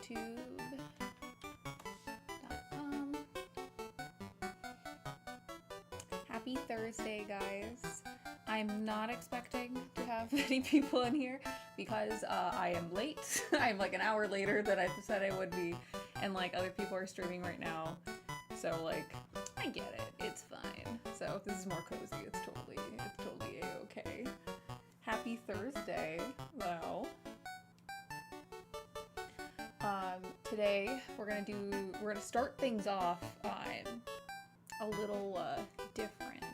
youtube.com. Happy Thursday, guys. I'm not expecting to have many people in here because I am late. I'm like an hour later than I said I would be, and like other people are streaming right now. So like, I get it. It's fine. So if this is more cozy, it's totally a-okay. Happy Thursday, though. Today we're gonna start things off a little different.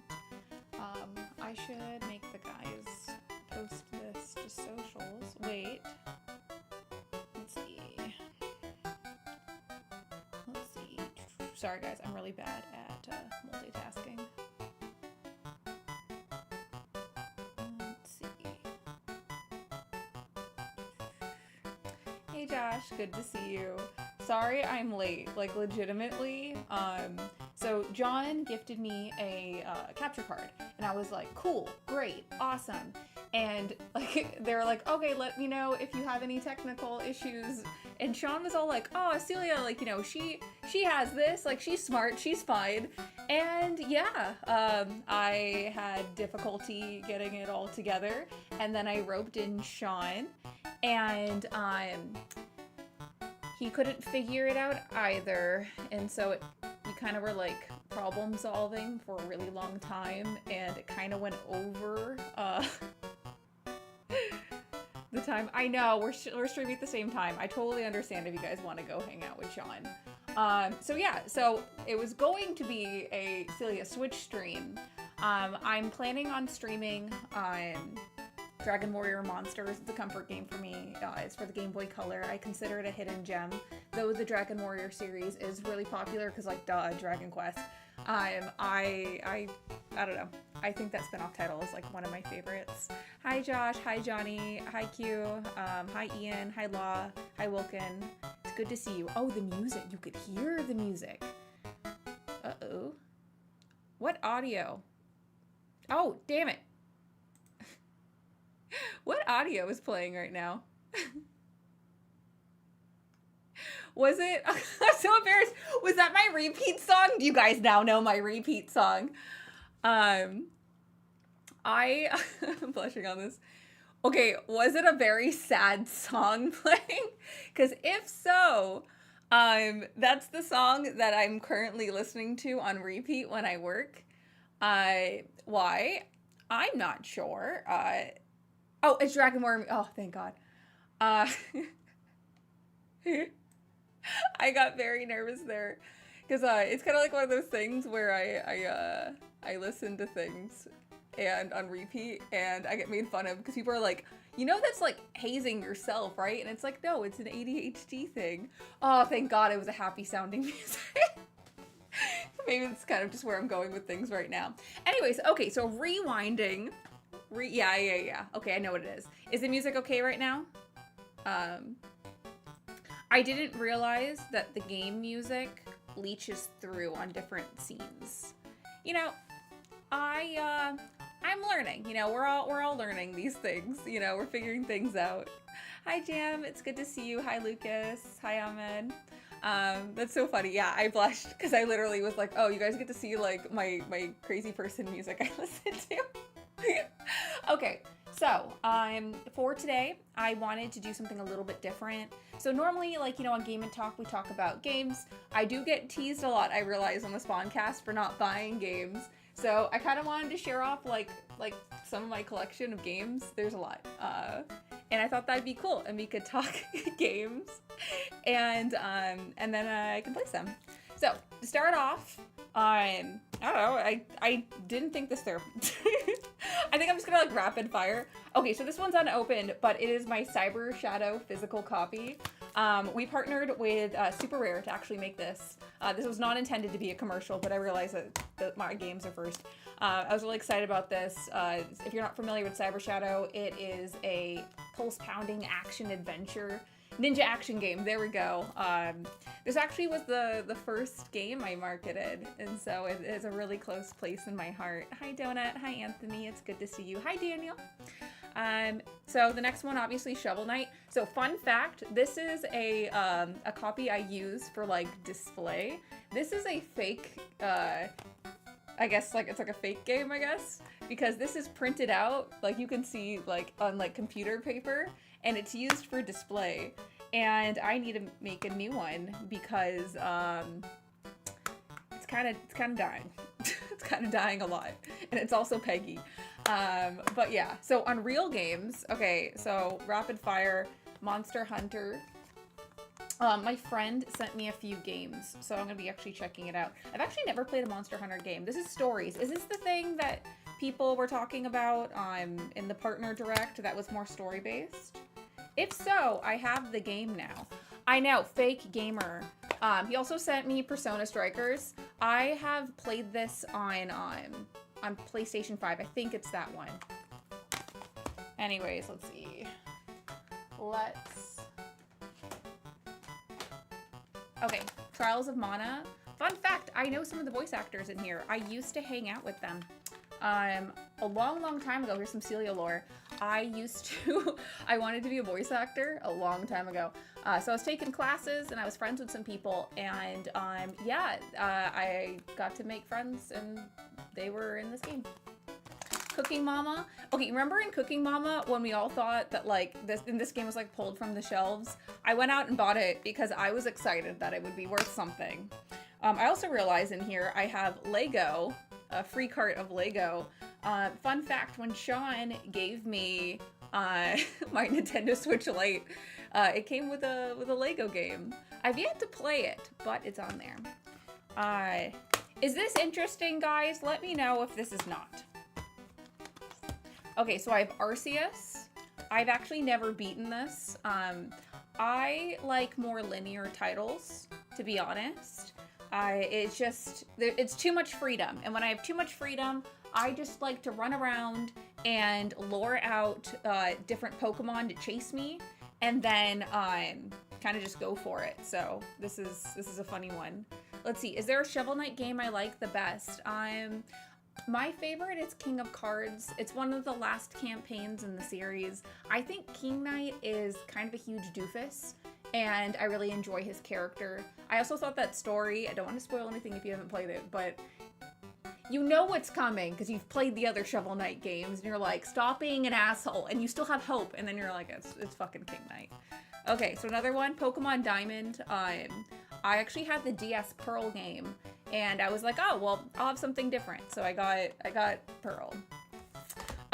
I should make the guys post this to socials. Wait. Let's see. Sorry guys, I'm really bad at multitasking. Let's see. Hey Josh, good to see you. Sorry I'm late, like legitimately. So John gifted me a capture card, and I was like, cool, great, awesome. And like they were like, okay, let me know if you have any technical issues. And Sean was all like, oh, Celia, like, you know, she has this, like, she's smart, she's fine. And yeah, I had difficulty getting it all together, and then I roped in Sean, and he couldn't figure it out either, and so we kind of were like problem solving for a really long time, and it kind of went over the time. I know we're streaming at the same time. I totally understand if you guys want to go hang out with Sean. So yeah, so it was going to be a Celia Switch stream. I'm planning on streaming Dragon Warrior Monsters. It's a comfort game for me. It's for the Game Boy Color. I consider it a hidden gem, though the Dragon Warrior series is really popular because, like, duh, Dragon Quest. I don't know. I think that spin-off title is like one of my favorites. Hi Josh, hi Johnny, hi Q, hi Ian, hi Law, hi Wilkin. It's good to see you. Oh, the music. You could hear the music. Uh-oh. What audio? Oh, damn it. What audio is playing right now? Was it? I'm so embarrassed. Was that my repeat song? Do you guys now know my repeat song? I'm blushing on this. Okay, was it a very sad song playing? Because if so, that's the song that I'm currently listening to on repeat when I work. Why? I'm not sure. Oh, it's Dragon Warrior. Oh, thank God. I got very nervous there because it's kind of like one of those things where I listen to things and on repeat, and I get made fun of because people are like, you know, that's like hazing yourself, right? And it's like, no, it's an ADHD thing. Oh, thank God it was a happy sounding music. Maybe it's kind of just where I'm going with things right now. Anyways, okay, so rewinding. Yeah. Okay, I know what it is. Is the music okay right now? I didn't realize that the game music leaches through on different scenes. You know, I'm learning. You know, we're all learning these things. You know, we're figuring things out. Hi Jam, it's good to see you. Hi Lucas. Hi Ahmed. That's so funny. Yeah, I blushed because I literally was like, oh, you guys get to see like my crazy person music I listen to. Okay, so for today, I wanted to do something a little bit different. So normally, like, you know, on Game and Talk, we talk about games. I do get teased a lot, I realize, on the Spawncast for not buying games. So I kind of wanted to share off like some of my collection of games. There's a lot. And I thought that'd be cool, and we could talk games, and then I can play some. So to start off, I don't know. I didn't think this through. I think I'm just gonna like rapid fire. Okay, so this one's unopened, but it is my Cyber Shadow physical copy. We partnered with Super Rare to actually make this. This was not intended to be a commercial, but I realized that my games are first. I was really excited about this. If you're not familiar with Cyber Shadow, it is a pulse-pounding action adventure ninja action game. There we go. This actually was the first game I marketed, and so it is a really close place in my heart. Hi Donut. Hi Anthony. It's good to see you. Hi Daniel. So the next one, obviously, Shovel Knight. So fun fact, this is a copy I use for like display. This is a fake, I guess like it's like a fake game, I guess, because this is printed out, like you can see like on like computer paper, and it's used for display. And I need to make a new one because it's kind of dying. It's kind of dying a lot, and it's also Peggy. But yeah, so on real games, okay, so Rapid Fire, Monster Hunter. My friend sent me a few games, so I'm gonna be actually checking it out. I've actually never played a Monster Hunter game. This is Stories. Is this the thing that people were talking about in the partner direct that was more story based? If so, I have the game now. I know, fake gamer. He also sent me Persona Strikers. I have played this on PlayStation 5. I think it's that one. Anyways, let's see. Okay, Trials of Mana. Fun fact, I know some of the voice actors in here. I used to hang out with them. A long time ago, here's some Celia lore. I wanted to be a voice actor a long time ago. So I was taking classes and I was friends with some people, and I got to make friends and they were in this game. Cooking Mama. Okay, remember in Cooking Mama when we all thought that like this game was like pulled from the shelves? I went out and bought it because I was excited that it would be worth something. I also realized in here I have Lego, a free cart of Lego. Fun fact, when Sean gave me my Nintendo Switch Lite, it came with a Lego game. I've yet to play it, but it's on there. Is this interesting, guys? Let me know if this is not. Okay, so I have Arceus. I've actually never beaten this. I like more linear titles, to be honest. It's too much freedom. And when I have too much freedom, I just like to run around and lure out different Pokemon to chase me, and then kind of just go for it. So this is a funny one. Let's see, is there a Shovel Knight game I like the best? My favorite is King of Cards. It's one of the last campaigns in the series. I think King Knight is kind of a huge doofus, and I really enjoy his character. I also thought that story, I don't want to spoil anything if you haven't played it, but you know what's coming because you've played the other Shovel Knight games, and you're like, stop being an asshole, and you still have hope, and then you're like, it's fucking King Knight. Okay, so another one, Pokemon Diamond. I actually had the DS Pearl game, and I was like, oh, well, I'll have something different. So I got Pearl.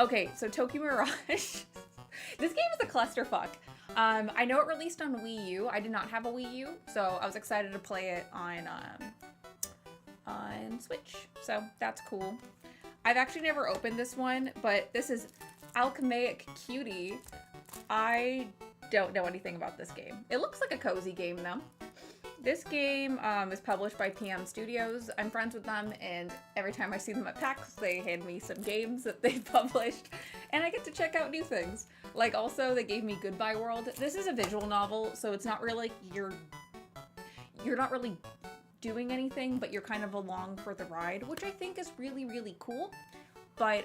Okay, so Tokyo Mirage. This game is a clusterfuck. I know it released on Wii U. I did not have a Wii U, so I was excited to play it on Switch. So that's cool. I've actually never opened this one, but this is Alchemaic Cutie. I don't know anything about this game. It looks like a cozy game, though. This game is published by PM Studios. I'm friends with them, and every time I see them at PAX, they hand me some games that they've published, and I get to check out new things. Like, also, they gave me Goodbye World. This is a visual novel, so it's not really, you're not really doing anything, but you're kind of along for the ride, which I think is really, really cool. But,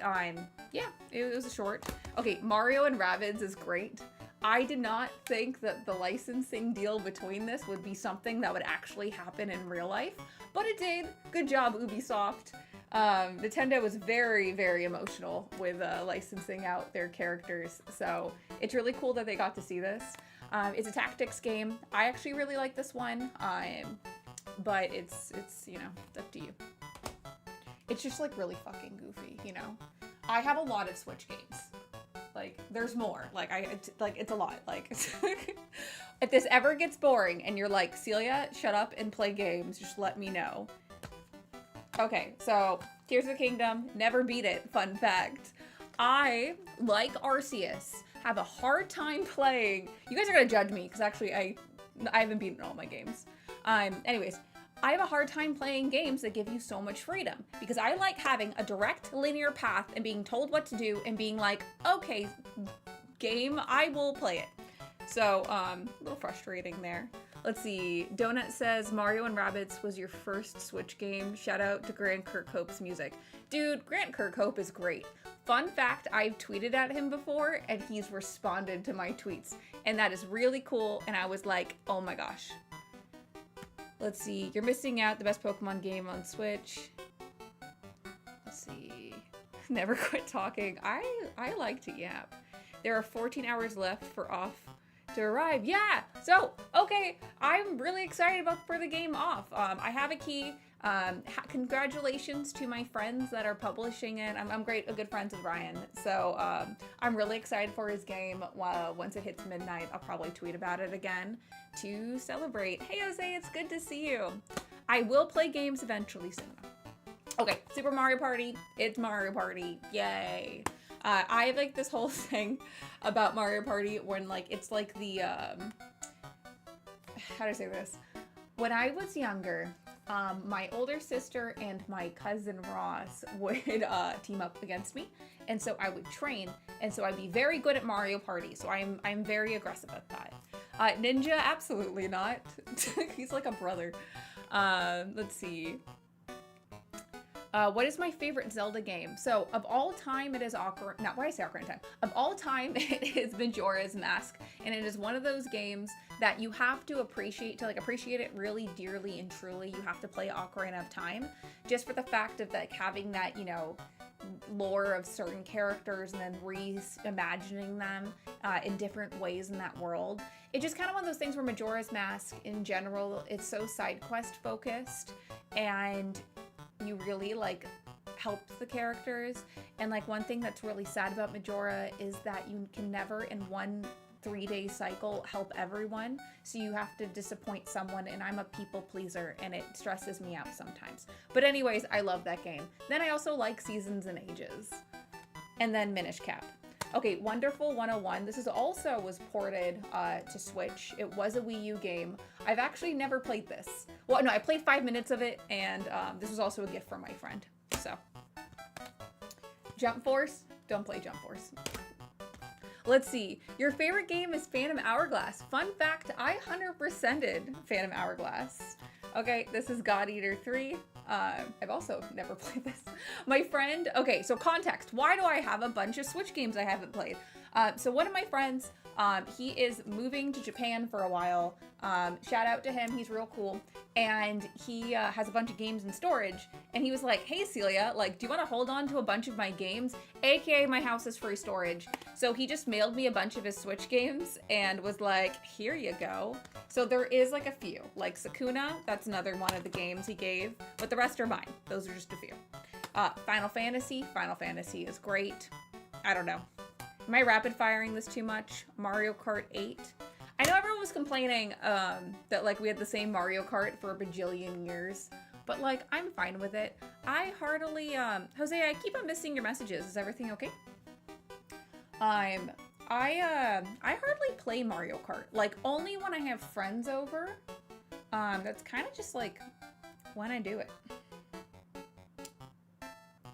yeah, it was a short. Okay, Mario and Rabbids is great. I did not think that the licensing deal between this would be something that would actually happen in real life, but it did. Good job, Ubisoft. Nintendo was very, very emotional with licensing out their characters, so it's really cool that they got to see this. It's a tactics game. I actually really like this one, but it's you know, it's up to you. It's just like really fucking goofy, you know? I have a lot of Switch games. Like, there's more. Like, it's a lot. Like, if this ever gets boring and you're like, Celia, shut up and play games, just let me know. Okay, so Tears of the Kingdom, never beat it, fun fact. I, like Arceus, have a hard time playing. You guys are gonna judge me, because actually I haven't beaten all my games. Anyways, I have a hard time playing games that give you so much freedom, because I like having a direct linear path and being told what to do and being like, okay, game, I will play it. So, a little frustrating there. Let's see, Donut says, Mario and Rabbids was your first Switch game. Shout out to Grant Kirkhope's music. Dude, Grant Kirkhope is great. Fun fact, I've tweeted at him before and he's responded to my tweets. And that is really cool. And I was like, oh my gosh. Let's see. You're missing out. The best Pokemon game on Switch. Let's see. Never quit talking. I like to yap. There are 14 hours left for off to arrive. Yeah. So, okay. I'm really excited for the game off. I have a key. Congratulations to my friends that are publishing it. I'm good friends with Ryan. So, I'm really excited for his game. Once it hits midnight, I'll probably tweet about it again to celebrate. Hey, Jose, it's good to see you. I will play games eventually soon. Okay, Super Mario Party. It's Mario Party. Yay. I have like this whole thing about Mario Party when like, it's like the, how do I say this? When I was younger, my older sister and my cousin Ross would team up against me, and so I would train, and so I'd be very good at Mario Party. So I'm very aggressive at that. Ninja, absolutely not. He's like a brother. Let's see. What is my favorite Zelda game? So of all time, it is Ocarina. Why did I say Ocarina of Time? Of all time, it is Majora's Mask, and it is one of those games that you have to appreciate. To like appreciate it really dearly and truly, you have to play Ocarina of Time, just for the fact of like having that, you know, lore of certain characters and then reimagining them in different ways in that world. It's just kind of one of those things where Majora's Mask in general, it's so side quest focused, and you really like help the characters. And like one thing that's really sad about Majora is that you can never in one 3-day cycle help everyone, so you have to disappoint someone, and I'm a people pleaser and it stresses me out sometimes. But anyways, I love that game. Then I also like Seasons and Ages, and then Minish Cap. Okay, Wonderful 101. This was ported to Switch. It was a Wii U game. I've actually never played this. Well, no, I played 5 minutes of it, and this was also a gift from my friend. So, Jump Force. Don't play Jump Force. Let's see. Your favorite game is Phantom Hourglass. Fun fact, I 100%ed Phantom Hourglass. Okay, this is God Eater 3. I've also never played this. My friend, okay, so context. Why do I have a bunch of Switch games I haven't played? So one of my friends, he is moving to Japan for a while. Shout out to him, he's real cool. And he has a bunch of games in storage. And he was like, hey Celia, like, do you want to hold on to a bunch of my games? AKA my house is free storage. So he just mailed me a bunch of his Switch games and was like, here you go. So there is like a few, like Sakuna, that's another one of the games he gave, but the rest are mine. Those are just a few. Final Fantasy is great. I don't know. Am I rapid firing this too much? Mario Kart 8. I know everyone was complaining that like we had the same Mario Kart for a bajillion years, but like I'm fine with it. I heartily, Jose, I keep on missing your messages. Is everything okay? I hardly play Mario Kart. Like only when I have friends over. That's kind of just like when I do it.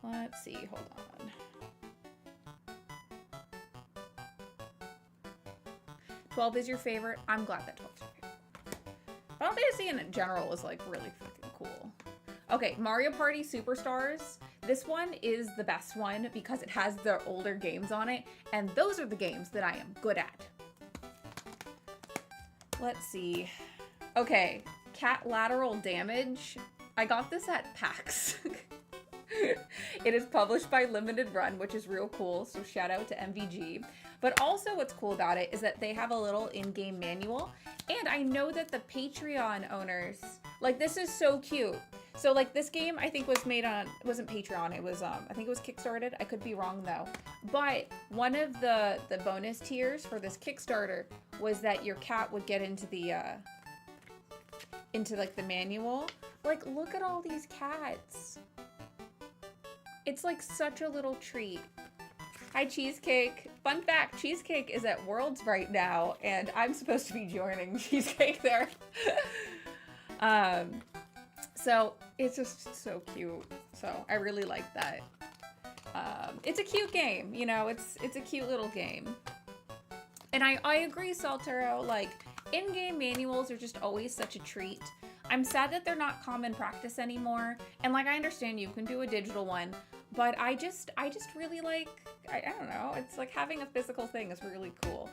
Let's see, hold on. 12 is your favorite. I'm glad that 12 is your favorite. Final Fantasy in general is like really freaking cool. Okay, Mario Party Superstars. This one is the best one because it has the older games on it, and those are the games that I am good at. Let's see. Okay, Cat Lateral Damage. I got this at PAX. It is published by Limited Run, which is real cool, so shout out to MVG. But also what's cool about it is that they have a little in-game manual, and I know that the Patreon owners, like this is so cute. So like this game I think was made on, it wasn't Patreon, it was, I think it was Kickstarted, I could be wrong though. But one of the bonus tiers for this Kickstarter was that your cat would get into the, like the manual. Like look at all these cats. It's like such a little treat. Hi, Cheesecake. Fun fact, Cheesecake is at Worlds right now, and I'm supposed to be joining Cheesecake there. So it's just so cute. So I really like that. It's a cute game, you know, it's a cute little game. And I agree, Saltero, like in-game manuals are just always such a treat. I'm sad that they're not common practice anymore. And like, I understand you can do a digital one, but I just really like, I don't know, it's like having a physical thing is really cool.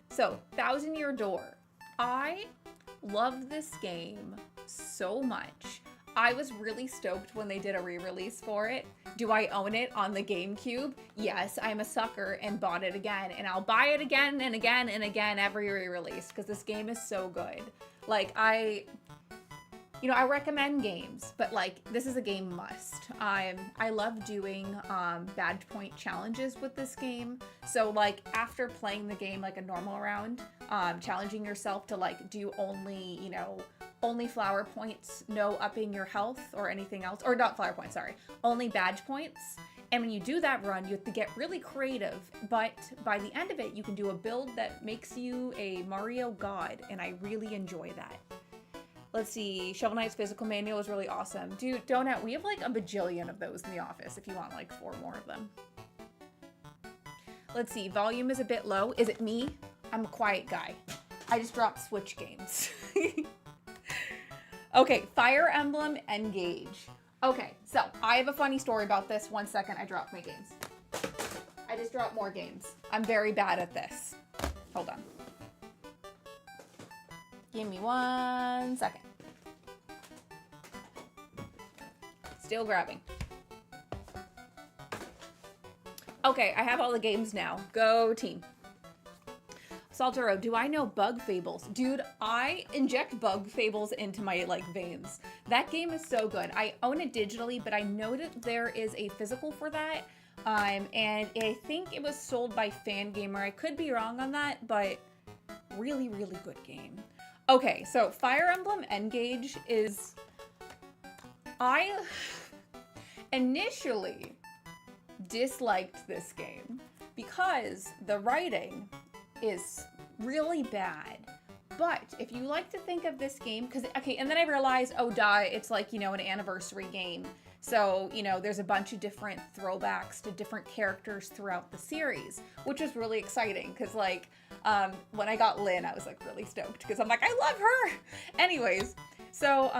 So Thousand Year Door. I love this game so much. I was really stoked when they did a re-release for it. Do I own it on the GameCube? Yes, I'm a sucker and bought it again. And I'll buy it again and again and again every re-release because this game is so good. Like, I recommend games, but like, this is a game must. I love doing badge point challenges with this game. So like, after playing the game like a normal round, challenging yourself to like do only, only flower points, no upping your health or anything else, or not flower points, sorry, only badge points. And when you do that run, you have to get really creative, but by the end of it, you can do a build that makes you a Mario god, and I really enjoy that. Let's see, Shovel Knight's physical manual is really awesome. Dude, Donut, we have like a bajillion of those in the office if you want like 4 more of them. Let's see, volume is a bit low. Is it me? I'm a quiet guy. I just dropped Switch games. Okay, Fire Emblem Engage. Okay, so I have a funny story about this. 1 second, I dropped my games. I just dropped more games. I'm very bad at this. Hold on. Give me 1 second. Still grabbing. Okay, I have all the games now. Go team. Saltero, do I know Bug Fables? Dude, I inject Bug Fables into my like veins. That game is so good. I own it digitally, but I know that there is a physical for that. And I think it was sold by Fangamer. I could be wrong on that, but really, really good game. Okay, so Fire Emblem Engage is... I initially disliked this game because the writing is really bad. But if you like to think of this game, because, okay, and then I realized, oh, duh, it's like, an anniversary game. So, there's a bunch of different throwbacks to different characters throughout the series, which was really exciting because, like, when I got Lynn, I was, like, really stoked because I'm like, I love her! Anyways, so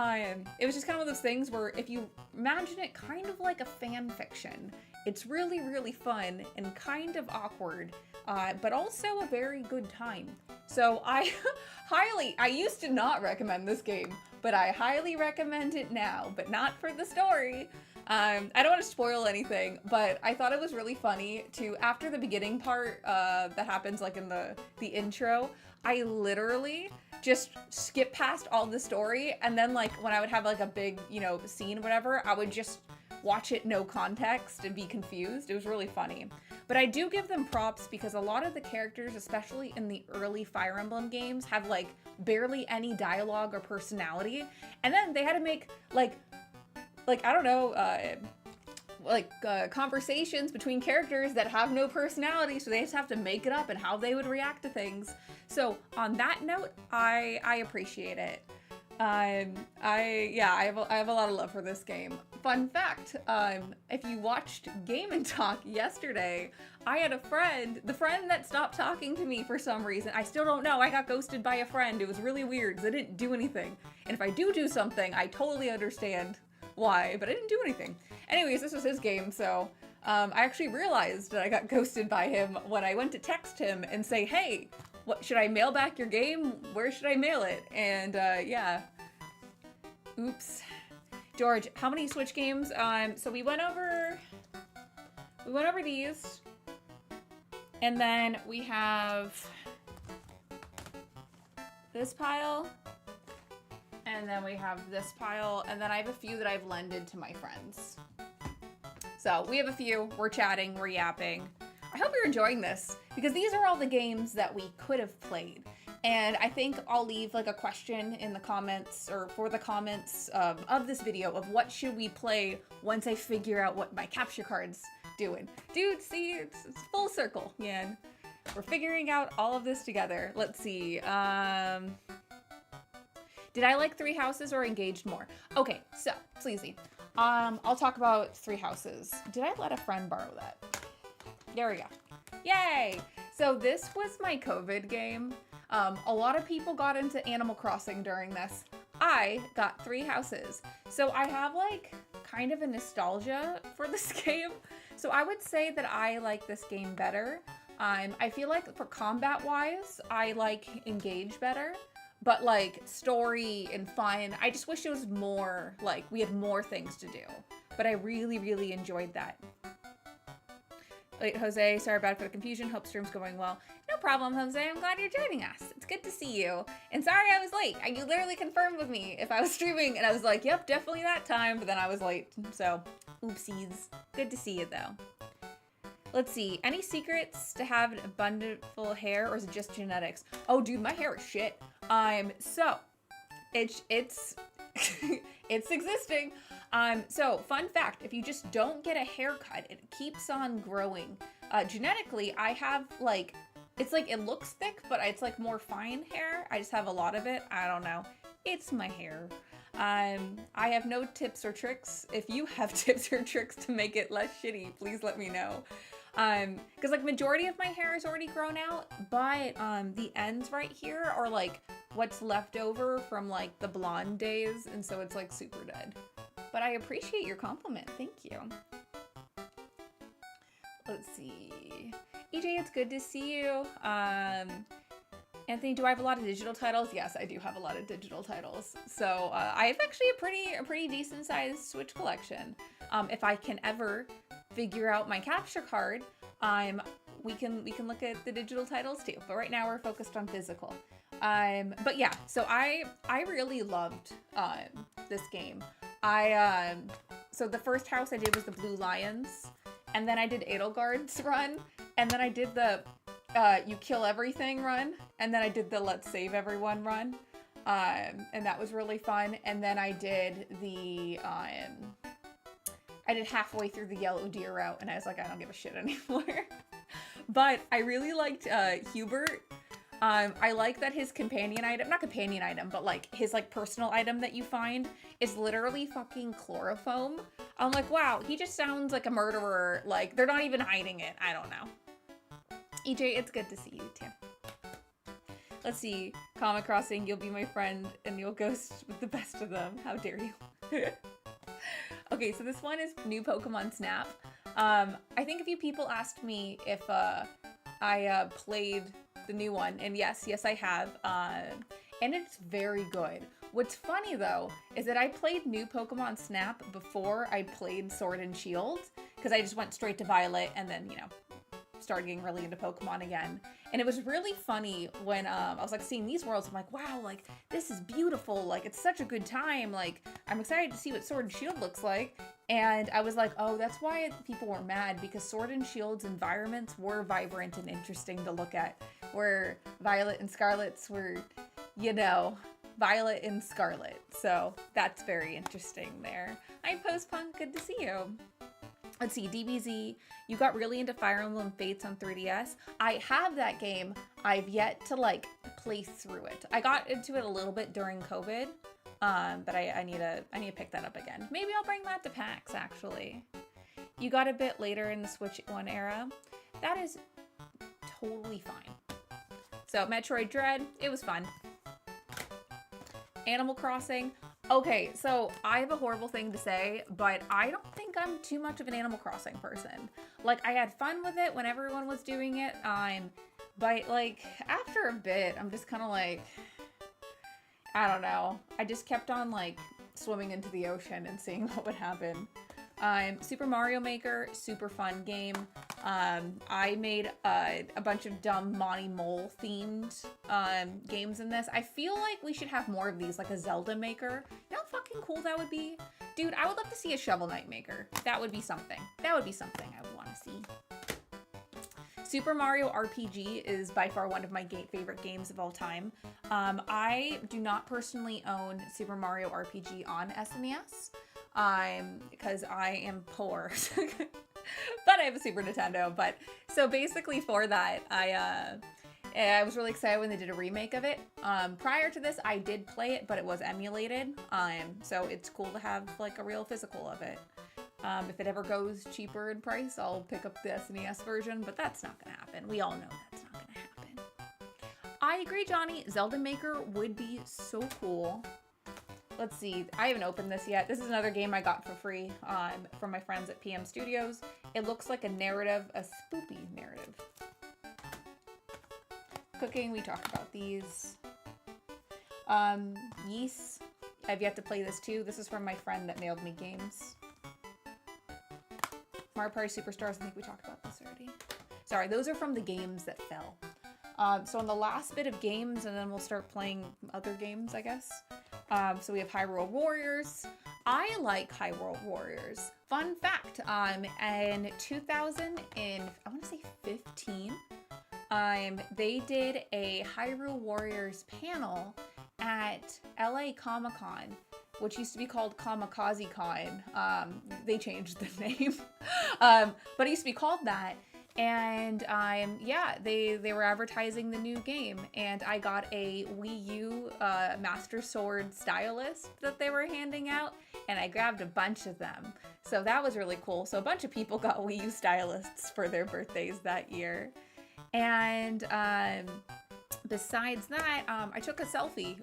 it was just kind of one of those things where if you imagine it kind of like a fan fiction, it's really, really fun and kind of awkward, but also a very good time. So I used to not recommend this game, but I highly recommend it now, but not for the story. I don't want to spoil anything, but I thought it was really funny to, after the beginning part that happens like in the intro, I literally just skip past all the story, and then like when I would have like a big, scene or whatever, I would just watch it no context and be confused. It was really funny. But I do give them props because a lot of the characters, especially in the early Fire Emblem games, have like barely any dialogue or personality. And then they had to make like I don't know, conversations between characters that have no personality, so they just have to make it up and how they would react to things. So on that note, I appreciate it. I have a lot of love for this game. Fun fact, if you watched Game & Talk yesterday, I had a friend, the friend that stopped talking to me for some reason. I still don't know. I got ghosted by a friend. It was really weird because I didn't do anything. And if I do something, I totally understand why, but I didn't do anything. Anyways, this was his game, so I actually realized that I got ghosted by him when I went to text him and say, hey, what should I mail back your game? Where should I mail it? And yeah. Oops. George, how many Switch games? So we went over these. And then we have this pile. And then we have this pile. And then I have a few that I've lended to my friends. So we have a few. We're chatting, we're yapping. I hope you're enjoying this because these are all the games that we could have played. And I think I'll leave like a question in the comments or for the comments of this video of what should we play once I figure out what my capture card's doing. Dude, see, it's full circle, man. We're figuring out all of this together. Let's see. Did I like Three Houses or Engaged more? Okay, so, Sleazy. I'll talk about Three Houses. Did I let a friend borrow that? There we go. Yay! So this was my COVID game. A lot of people got into Animal Crossing during this. I got 3 houses. So I have like kind of a nostalgia for this game. So I would say that I like this game better. I feel like for combat wise, I like Engage better. But like story and fun, I just wish it was more like we had more things to do. But I really, really enjoyed that. Wait, Jose, sorry about it for the confusion. Hope stream's going well. No problem, Jose. I'm glad you're joining us. It's good to see you. And sorry I was late. You literally confirmed with me if I was streaming, and I was like, yep, definitely that time, but then I was late. So, oopsies. Good to see you, though. Let's see. Any secrets to have an abundant full hair, or is it just genetics? Oh, dude, my hair is shit. So, it's it's existing. So fun fact, if you just don't get a haircut, it keeps on growing. Genetically, I have like, it's like, it looks thick, but it's like more fine hair. I just have a lot of it. I don't know. It's my hair. I have no tips or tricks. If you have tips or tricks to make it less shitty, please let me know. Cause like majority of my hair is already grown out, but the ends right here are like what's left over from like the blonde days, and so it's like super dead. But I appreciate your compliment. Thank you. Let's see. EJ, it's good to see you. Anthony, do I have a lot of digital titles? Yes, I do have a lot of digital titles. So I have actually a pretty decent sized Switch collection. If I can ever figure out my capture card, we can look at the digital titles too. But right now we're focused on physical. But yeah, so I really loved this game. So the first house I did was the Blue Lions, and then I did Edelgard's run, and then I did the you kill everything run, and then I did the let's save everyone run, and that was really fun. And then I did the I did halfway through the Yellow Deer route, and I was like, I don't give a shit anymore. But I really liked Hubert. I like that his companion item, not companion item, but like his like personal item that you find is literally fucking chloroform. I'm like, wow, he just sounds like a murderer. Like they're not even hiding it. I don't know. EJ, it's good to see you too. Let's see. Comic Crossing, you'll be my friend and you'll ghost with the best of them. How dare you? Okay, so this one is new Pokemon Snap. I think a few people asked me if I played the new one, and yes I have, and it's very good. What's funny though is that I played new Pokemon Snap before I played Sword and Shield, because I just went straight to Violet and then, you know, started getting really into Pokemon again. And it was really funny when I was like seeing these worlds. I'm like, wow, like this is beautiful, like it's such a good time, like I'm excited to see what Sword and Shield looks like. And I was like, oh, that's why people were mad, because Sword and Shield's environments were vibrant and interesting to look at, where Violet and Scarlet's were, you know, Violet and Scarlet. So that's very interesting there. Hi, Postpunk, good to see you. Let's see, DBZ, you got really into Fire Emblem Fates on 3DS. I have that game. I've yet to like play through it. I got into it a little bit during COVID, but I need to pick that up again. Maybe I'll bring that to PAX actually. You got a bit later in the Switch 1 era. That is totally fine. So Metroid Dread, it was fun. Animal Crossing. Okay, so I have a horrible thing to say, but I don't think I'm too much of an Animal Crossing person. Like, I had fun with it when everyone was doing it, but like, after a bit, I'm just kind of like, I don't know. I just kept on like swimming into the ocean and seeing what would happen. Super Mario Maker, super fun game. I made a bunch of dumb Monty Mole themed games in this. I feel like we should have more of these, like a Zelda Maker. You know how fucking cool that would be? Dude, I would love to see a Shovel Knight Maker. That would be something. That would be something I would want to see. Super Mario RPG is by far one of my favorite games of all time. I do not personally own Super Mario RPG on SNES. Because I am poor, but I have a Super Nintendo. But so basically for that, I was really excited when they did a remake of it. Prior to this, I did play it, but it was emulated. So it's cool to have like a real physical of it. If it ever goes cheaper in price, I'll pick up the SNES version, but that's not gonna happen. We all know that's not gonna happen. I agree, Johnny. Zelda Maker would be so cool. let's see. I haven't opened this yet. This is another game I got for free from my friends at PM Studios. It looks like a narrative, a spoopy narrative. Cooking, we talked about these. Yeast. I've yet to play this too. This is from my friend that mailed me games. Mario Party Superstars, I think we talked about this already. Sorry, those are from the games that fell. So on the last bit of games, and then we'll start playing other games, I guess. So we have Hyrule Warriors. I like Hyrule Warriors. Fun fact, in 2000, I want to say 15, they did a Hyrule Warriors panel at LA Comic-Con, which used to be called Kamikaze Con. They changed the name, but it used to be called that. And yeah, they were advertising the new game, and I got a Wii U Master Sword stylus that they were handing out, and I grabbed a bunch of them. So that was really cool. So a bunch of people got Wii U styluses for their birthdays that year. And besides that, I took a selfie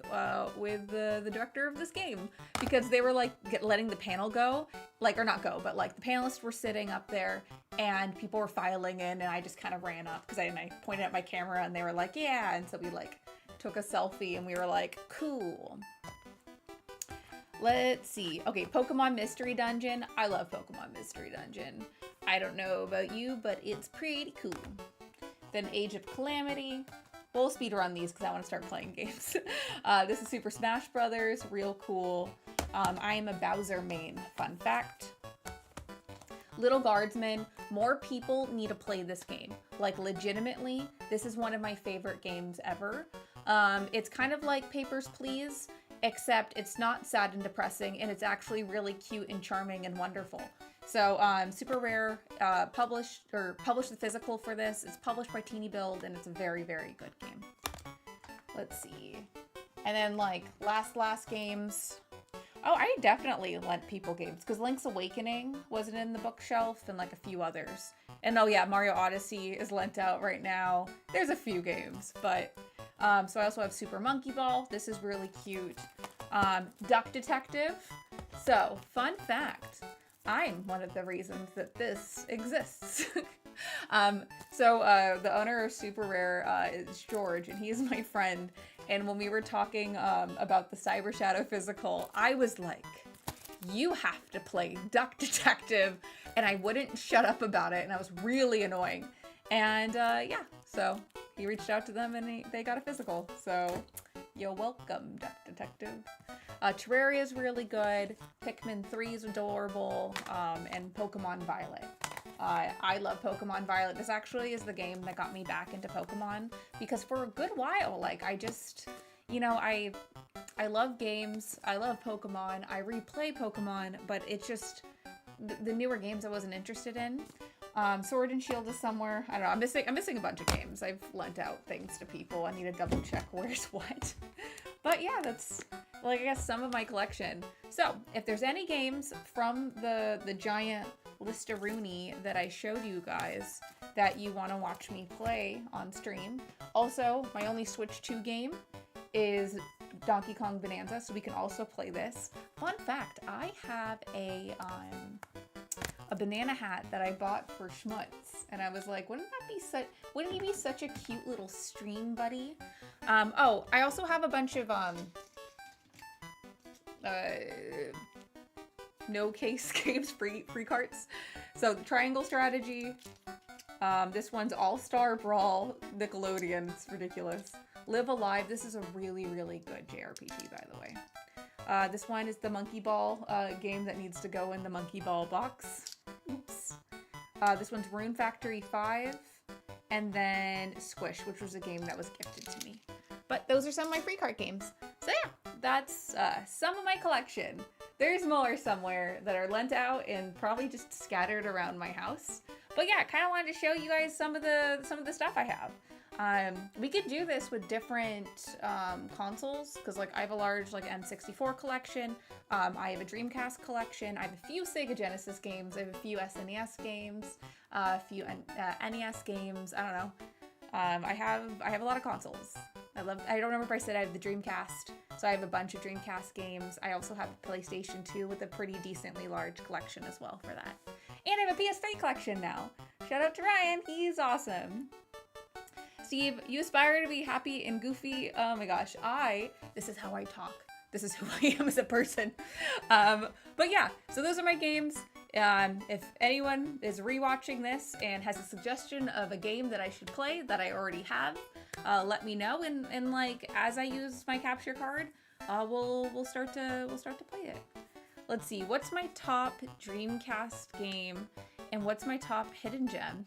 with the director of this game, because they were like letting the panel go, like, or not go, but like the panelists were sitting up there and people were filing in, and I just kind of ran up because I pointed at my camera and they were like, yeah, and so we like took a selfie and we were like, cool. Let's see. Okay, Pokemon Mystery Dungeon. I love Pokemon Mystery Dungeon. I don't know about you, but it's pretty cool. Then Age of Calamity. We'll speedrun these because I want to start playing games. This is Super Smash Brothers. Real cool. I am a Bowser main. Fun fact. Little Guardsman. More people need to play this game. Like, legitimately, this is one of my favorite games ever. It's kind of like Papers, Please, except it's not sad and depressing, and it's actually really cute and charming and wonderful. So, Super Rare published the physical for this. It's published by Teeny Build, and it's a very, very good game. Let's see. And then, like, last games. Oh, I definitely lent people games, because Link's Awakening wasn't in the bookshelf, and, like, a few others. And, oh yeah, Mario Odyssey is lent out right now. There's a few games, but... so I also have Super Monkey Ball. This is really cute. Duck Detective. So, fun fact. I'm one of the reasons that this exists. The owner of Super Rare is George, and he's my friend. And when we were talking about the Cyber Shadow physical, I was like, you have to play Duck Detective. And I wouldn't shut up about it, and I was really annoying. And yeah, so he reached out to them, and they got a physical. So you're welcome, Duck Detective. Terraria is really good. Pikmin 3 is adorable. And Pokemon Violet. I love Pokemon Violet. This actually is the game that got me back into Pokemon, because for a good while, like, I just, you know, I love games. I love Pokemon. I replay Pokemon, but it's just the newer games I wasn't interested in. Sword and Shield is somewhere. I don't know. I'm missing a bunch of games. I've lent out things to people. I need to double check where's what. But yeah, that's, like, I guess some of my collection. So if there's any games from the giant list-a-rooney that I showed you guys that you want to watch me play on stream. Also, my only Switch 2 game is Donkey Kong Bonanza, so we can also play this. Fun fact, I have a banana hat that I bought for Schmutz, and I was like, wouldn't he be such a cute little stream buddy? Oh, I also have a bunch of no case games, free carts. So Triangle Strategy. This one's All-Star Brawl, Nickelodeon. It's ridiculous. Live Alive. This is a really, really good JRPG, by the way. This one is the Monkey Ball game that needs to go in the Monkey Ball box. Oops. This one's Rune Factory 5. And then Squish, which was a game that was gifted to me. But those are some of my free card games. So yeah, that's some of my collection. There's more somewhere that are lent out and probably just scattered around my house. But yeah, I kind of wanted to show you guys some of the stuff I have. We could do this with different consoles, because like I have a large like N64 collection. I have a Dreamcast collection. I have a few Sega Genesis games. I have a few SNES games. A few NES games. I don't know. I have a lot of consoles. I don't remember if I said I have the Dreamcast, so I have a bunch of Dreamcast games. I also have a PlayStation 2 with a pretty decently large collection as well for that. And I have a PS3 collection now. Shout out to Ryan, he's awesome. Steve, you aspire to be happy and goofy. Oh my gosh, this is how I talk. This is who I am as a person. But yeah, so those are my games. If anyone is rewatching this and has a suggestion of a game that I should play that I already have, let me know. And like as I use my capture card, we'll start to play it. Let's see, what's my top Dreamcast game and what's my top hidden gem?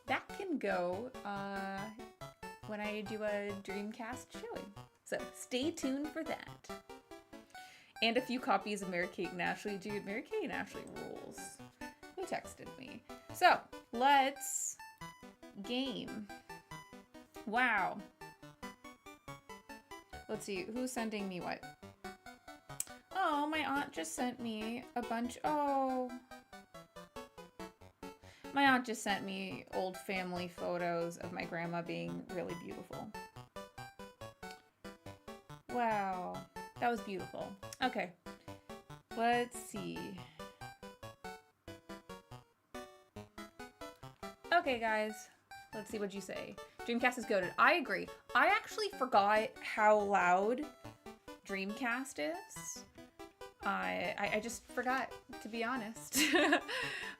That can go when I do a Dreamcast showing. So stay tuned for that. And a few copies of Mary-Kate and Ashley. Dude, Mary-Kate and Ashley rules. Who texted me? So, let's game. Wow. Let's see, who's sending me what? Oh, my aunt just sent me a bunch. Oh. My aunt just sent me old family photos of my grandma being really beautiful. Wow. That was beautiful. Okay, let's see. Okay, guys, let's see what you say. Dreamcast is goated. I agree. I actually forgot how loud Dreamcast is. I just forgot, to be honest.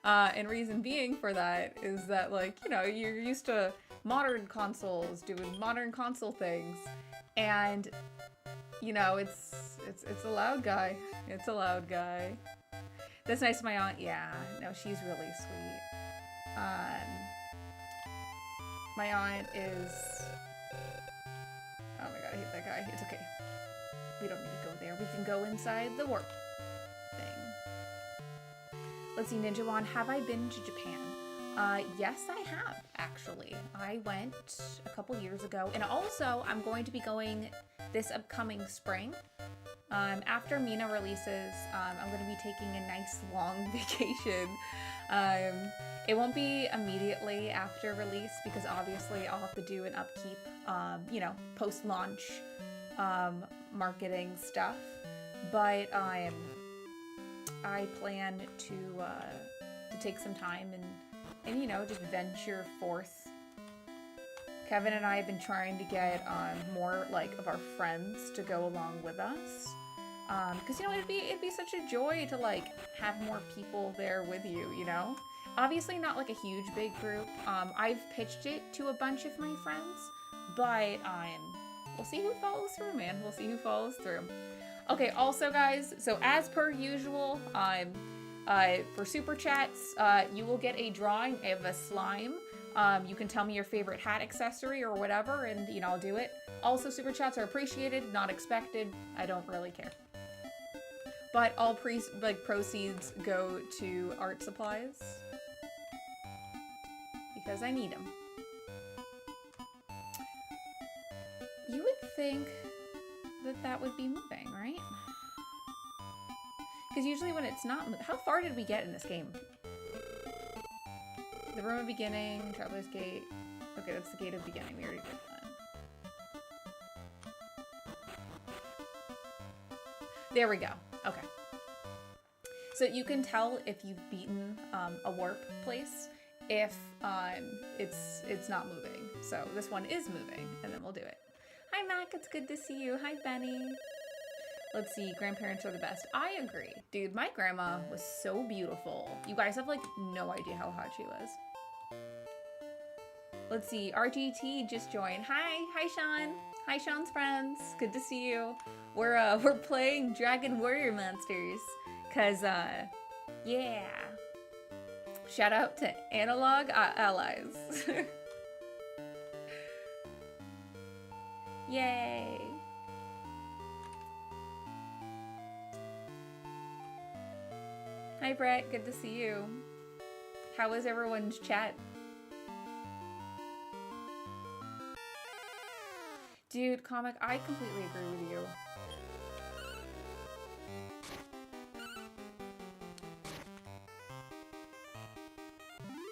And reason being for that is that, like, you know, you're used to modern consoles doing modern console things, and you know, it's a loud guy. It's a loud guy. That's nice of my aunt. Yeah, no, she's really sweet. My aunt is... Oh my god, I hate that guy. It's okay. We don't need to go there. We can go inside the work thing. Let's see, Ninja Juan, have I been to Japan? Yes, I have, actually. I went a couple years ago, and also I'm going to be going this upcoming spring. After Mina releases, I'm going to be taking a nice long vacation. It won't be immediately after release because obviously I'll have to do an upkeep, you know, post-launch marketing stuff. But I plan to take some time and you know, just venture forth. Kevin and I have been trying to get more like of our friends to go along with us, because you know it'd be such a joy to like have more people there with you. You know, obviously not like a huge big group. I've pitched it to a bunch of my friends, but we'll see who follows through, man. We'll see who follows through. Okay. Also, guys, so as per usual, for super chats, you will get a drawing of a slime. You can tell me your favorite hat accessory or whatever, and you know, I'll do it. Also, super chats are appreciated, not expected. I don't really care. But all proceeds go to art supplies because I need them. You would think that would be moving, right? Because usually when it's not, how far did we get in this game? The room of beginning, Traveler's Gate. Okay, that's the gate of beginning. We already did that. There we go. Okay. So you can tell if you've beaten a warp place if it's not moving. So this one is moving, and then we'll do it. Hi, Mac. It's good to see you. Hi, Benny. Let's see. Grandparents are the best. I agree. Dude, my grandma was so beautiful. You guys have, like, no idea how hot she was. Let's see. RGT just joined. Hi. Hi, Sean. Hi, Sean's friends. Good to see you. We're playing Dragon Warrior Monsters. Cause, yeah. Shout out to Analog Allies. Yay. Hi, Brett. Good to see you. How was everyone's chat? Dude, Comic, I completely agree with you.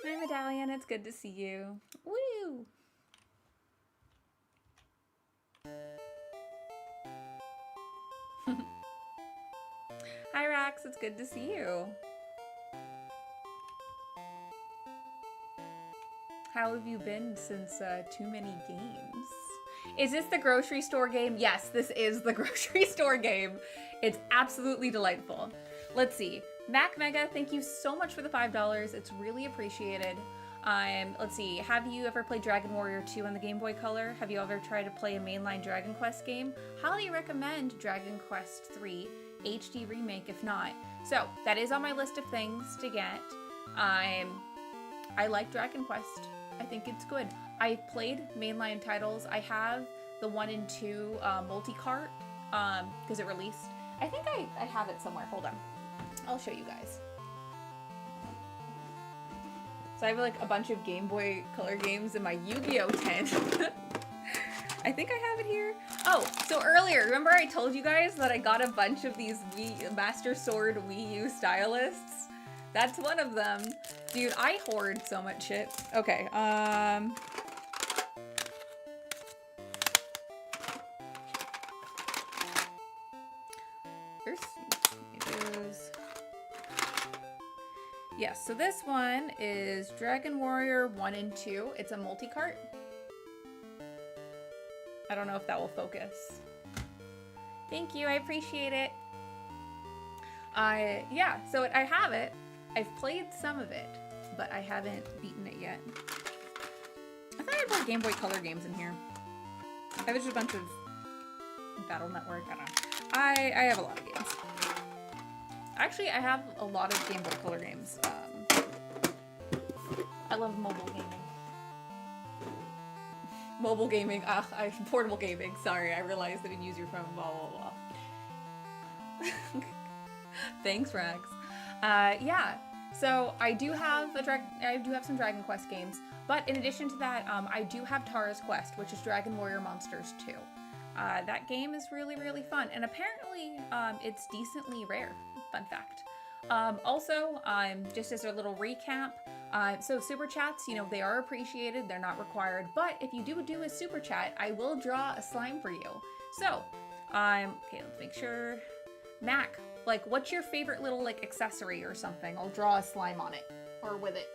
Hi, Medallion. It's good to see you. Woo! Rax. It's good to see you. How have you been since Too Many Games? Is this the grocery store game? Yes, this is the grocery store game. It's absolutely delightful. Let's see. Mac Mega, thank you so much for the $5. It's really appreciated. Let's see. Have you ever played Dragon Warrior 2 on the Game Boy Color? Have you ever tried to play a mainline Dragon Quest game? Highly recommend Dragon Quest 3 HD Remake if not. So, that is on my list of things to get. I like Dragon Quest. I think it's good. I played mainline titles. I have the 1 and 2 multi-cart because it released. I think I have it somewhere. Hold on. I'll show you guys. So I have like a bunch of Game Boy Color games in my Yu-Gi-Oh tent. I think I have it here. Oh, so earlier, remember I told you guys that I got a bunch of these Master Sword Wii U stylists? That's one of them. Dude, I hoard so much shit. Okay, There's images. Yes, so this one is Dragon Warrior 1 and 2. It's a multi-cart. I don't know if that will focus. Thank you, I appreciate it. Yeah, so I have it. I've played some of it, but I haven't beaten it yet. I thought I had more Game Boy Color games in here. I have just a bunch of Battle Network, I don't know. I have a lot of games. Actually, I have a lot of Game Boy Color games. I love mobile gaming. Mobile gaming, portable gaming. Sorry, I realized that you use your phone, blah, blah, blah. Thanks, Rex. Yeah, so I do have some Dragon Quest games, but in addition to that, I do have Tara's Quest, which is Dragon Warrior Monsters 2. That game is really, really fun, and apparently it's decently rare, fun fact. Also, just as a little recap, so super chats, you know, they are appreciated, they're not required, but if you do a super chat, I will draw a slime for you. So, okay, let's make sure. Mac, like, what's your favorite little, like, accessory or something? I'll draw a slime on it, or with it.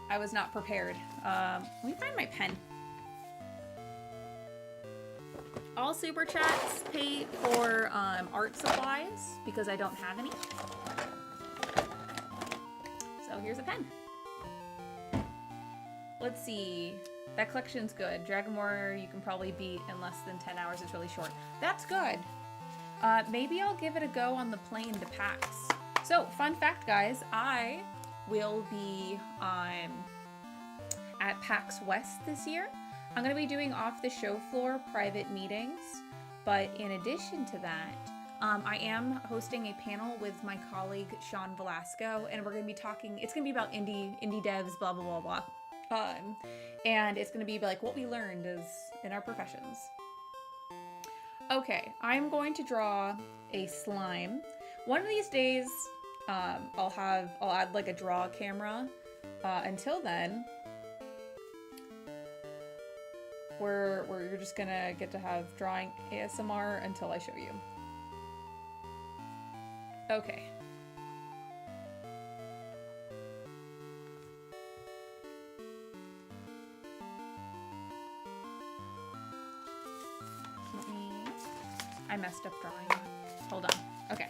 I was not prepared. Let me find my pen. All super chats pay for art supplies because I don't have any. So here's a pen. Let's see. That collection's good. Dragon Warrior you can probably beat in less than 10 hours. It's really short. That's good. Maybe I'll give it a go on the plane to PAX. So, fun fact, guys. I will be at PAX West this year. I'm going to be doing off-the-show floor private meetings, but in addition to that, I am hosting a panel with my colleague Sean Velasco, and we're going to be talking, it's going to be about indie devs, blah, blah, blah, blah. And it's going to be like what we learned in our professions. Okay, I'm going to draw a slime. One of these days, I'll add like a draw camera. Until then, you're just gonna get to have drawing ASMR until I show you. Okay. I messed up drawing. Hold on. Okay.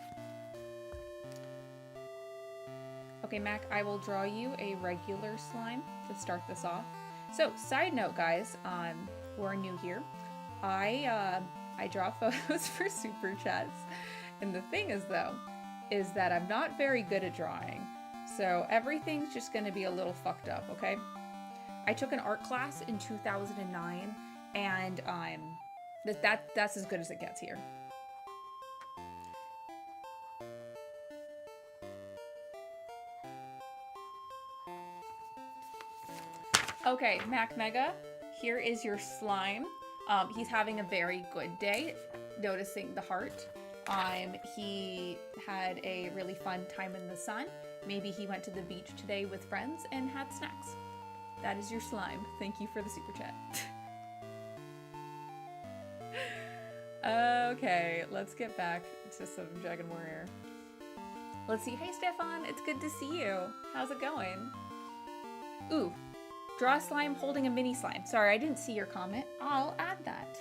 Okay, Mac, I will draw you a regular slime to start this off. So, side note, guys, who are new here, I draw photos for super chats, and the thing is, though, is that I'm not very good at drawing, so everything's just gonna be a little fucked up, okay? I took an art class in 2009, and that's as good as it gets here. Okay, Mac Mega, here is your slime. He's having a very good day, noticing the heart. He had a really fun time in the sun. Maybe he went to the beach today with friends and had snacks. That is your slime. Thank you for the super chat. Okay, let's get back to some Dragon Warrior. Let's see. Hey, Stefan, it's good to see you. How's it going? Ooh, draw a slime holding a mini slime. Sorry, I didn't see your comment. I'll add that.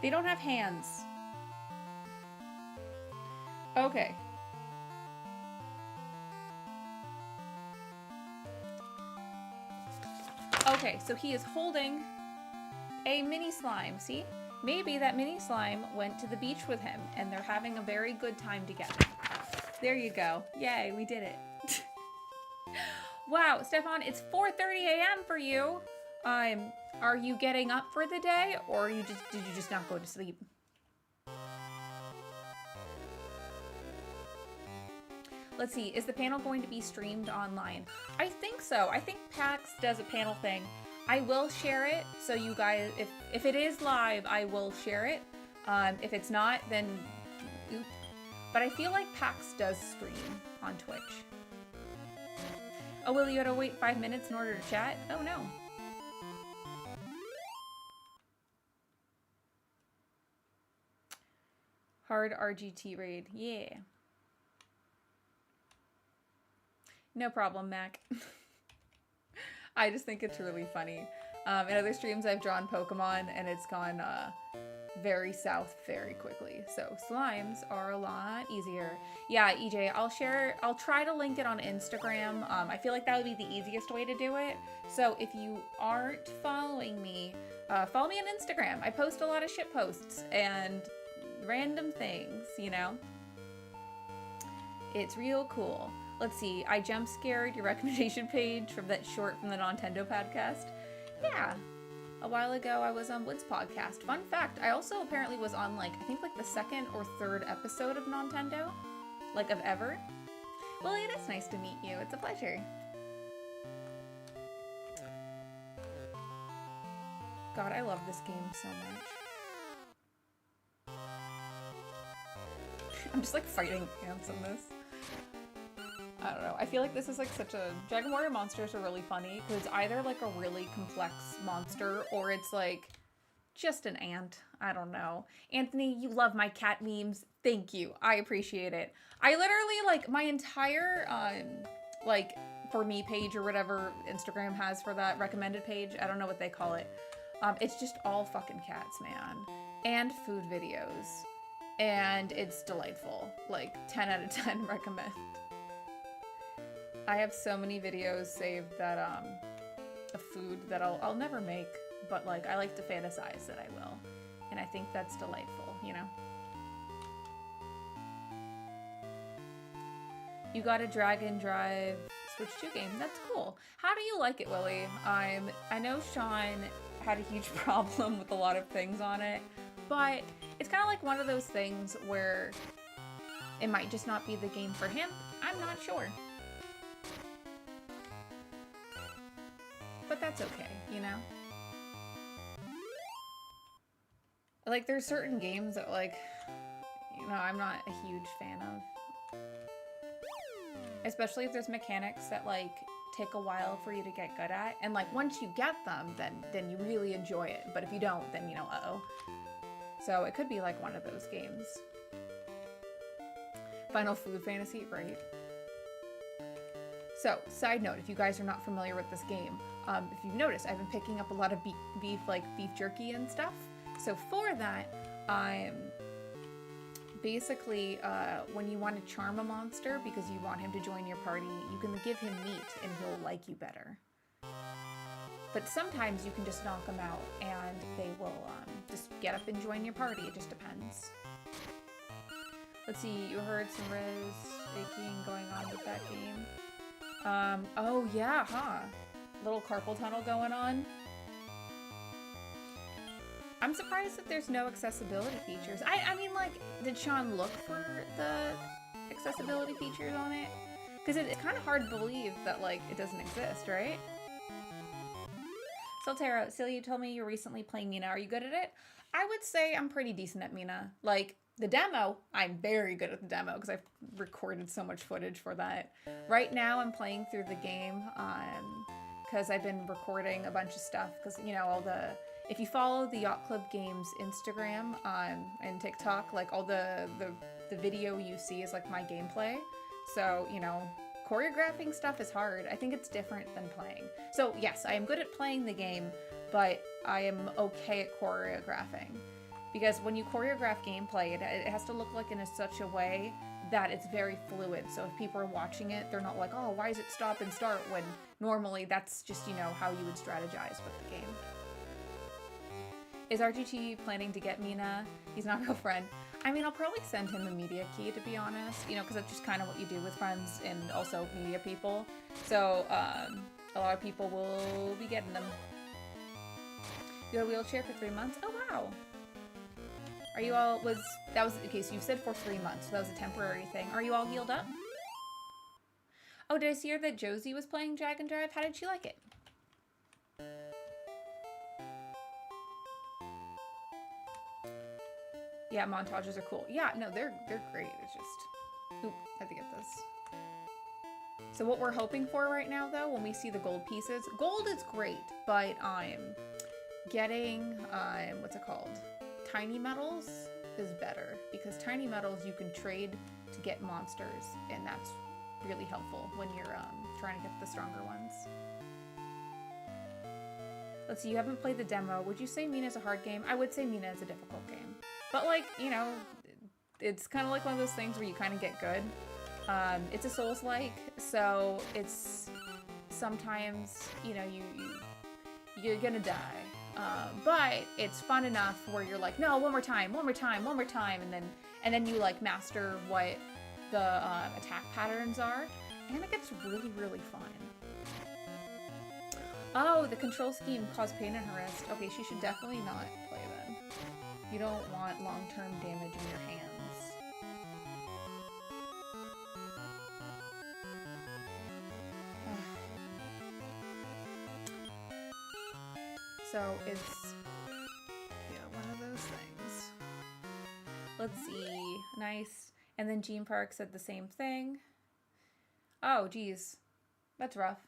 They don't have hands. Okay. Okay, so he is holding a mini slime, see? Maybe that mini slime went to the beach with him and they're having a very good time together. There you go. Yay, we did it. Wow, Stefan, it's 4:30 a.m. for you. Are you getting up for the day or did you just not go to sleep? Let's see, is the panel going to be streamed online? I think so. I think PAX does a panel thing. I will share it, so you guys, if it is live, I will share it. If it's not, then oop. But I feel like PAX does stream on Twitch. Oh, Will, you had to wait 5 minutes in order to chat? Oh no. Hard RGT raid, yeah. No problem, Mac. I just think it's really funny. In other streams, I've drawn Pokemon, and it's gone very south very quickly. So slimes are a lot easier. Yeah, EJ, I'll try to link it on Instagram. I feel like that would be the easiest way to do it. So if you aren't following me, follow me on Instagram. I post a lot of shit posts and random things, you know? It's real cool. Let's see, I jump scared your recommendation page from that short from the Nintendo podcast. Yeah, a while ago I was on Wood's podcast. Fun fact, I also apparently was on I think the second or third episode of Nintendo, of ever. Well, it is nice to meet you. It's a pleasure. God, I love this game so much. I'm just fighting ants in this. I don't know. I feel like this is such a... Dragon Warrior monsters are really funny because it's either a really complex monster or it's just an ant. I don't know. Anthony, you love my cat memes. Thank you. I appreciate it. I literally my entire for me page or whatever Instagram has for that recommended page. I don't know what they call it. It's just all fucking cats, man. And food videos. And it's delightful. 10 out of 10 recommend. I have so many videos saved that of food that I'll never make, but I like to fantasize that I will. And I think that's delightful, you know? You got a Dragon Drive Switch 2 game. That's cool. How do you like it, Willie? I know Sean had a huge problem with a lot of things on it, but it's kind of one of those things where it might just not be the game for him. I'm not sure. But that's okay, you know? There's certain games that, I'm not a huge fan of. Especially if there's mechanics that, take a while for you to get good at. And, once you get them, then you really enjoy it. But if you don't, then, uh-oh. So it could be, one of those games. Final Food Fantasy, right? So, side note, if you guys are not familiar with this game, if you've noticed, I've been picking up a lot of beef jerky and stuff. So for that, basically, when you want to charm a monster because you want him to join your party, you can give him meat and he'll like you better. But sometimes you can just knock them out and they will just get up and join your party. It just depends. Let's see, you heard some res baking going on with that game. Oh yeah, huh? Little carpal tunnel going on. I'm surprised that there's no accessibility features. I mean, did Sean look for the accessibility features on it? Because it's kind of hard to believe that, it doesn't exist, right? Soltero, Celia, you told me you're recently playing Mina. Are you good at it? I would say I'm pretty decent at Mina. The demo, I'm very good at the demo because I've recorded so much footage for that. Right now, I'm playing through the game because I've been recording a bunch of stuff because, all the If you follow the Yacht Club Games Instagram and TikTok, like all the video you see is like my gameplay. So, you know, choreographing stuff is hard. I think it's different than playing. So yes, I am good at playing the game, but I am okay at choreographing. Because when you choreograph gameplay, it has to look like in such a way that it's very fluid. So if people are watching it, they're not like, oh, why is it stop and start? When normally that's just, you know, how you would strategize with the game. Is RGT planning to get Mina? He's not a real friend. I mean, I'll probably send him a media key, to be honest. You know, because that's just kind of what you do with friends and also media people. So a lot of people will be getting them. You had a wheelchair for 3 months? Oh, wow. Are you all, that was the case. You said for 3 months, so that was a temporary thing. Are you all healed up? Oh, did I see her that Josie was playing Drag and Drive? How did she like it? Yeah, montages are cool. Yeah, no, they're great. It's just, oop, I have to get this. So what we're hoping for right now, though, when we see the gold pieces, gold is great, but getting, what's it called? Tiny metals is better, because tiny metals you can trade to get monsters, and that's really helpful when you're trying to get the stronger ones. Let's see, you haven't played the demo. Would you say Mina is a hard game? I would say Mina is a difficult game. But like, you know, it's kind of like one of those things where you kind of get good. It's a Souls-like, so it's sometimes, you know, you're gonna die. But it's fun enough where you're like, no, one more time, and then you like master what the attack patterns are, and it gets really, really fun. Oh, the control scheme caused pain in her wrist. Okay, she should definitely not play then. You don't want long-term damage in your hands. So it's, yeah, one of those things. Let's see. Nice. And then Gene Park said the same thing. Oh, geez. That's rough.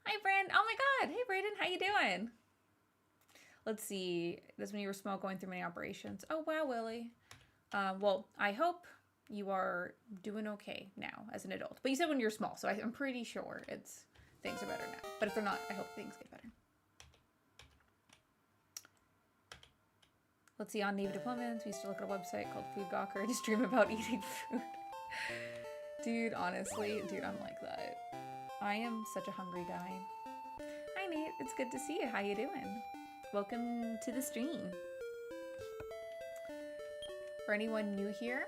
Hi, Brand. Oh my God. Hey, Brayden. How you doing? Let's see. This when you were small going through many operations. Oh, wow, Willie. Well, I hope you are doing okay now as an adult. But you said when you're small, so I'm pretty sure things are better now. But if they're not, I hope things get better. Let's see, on Navy deployments, we used to look at a website called Food Gawker to stream about eating food. Dude, honestly, dude, I'm like that. I am such a hungry guy. Hi, Nate. It's good to see you. How you doing? Welcome to the stream. For anyone new here,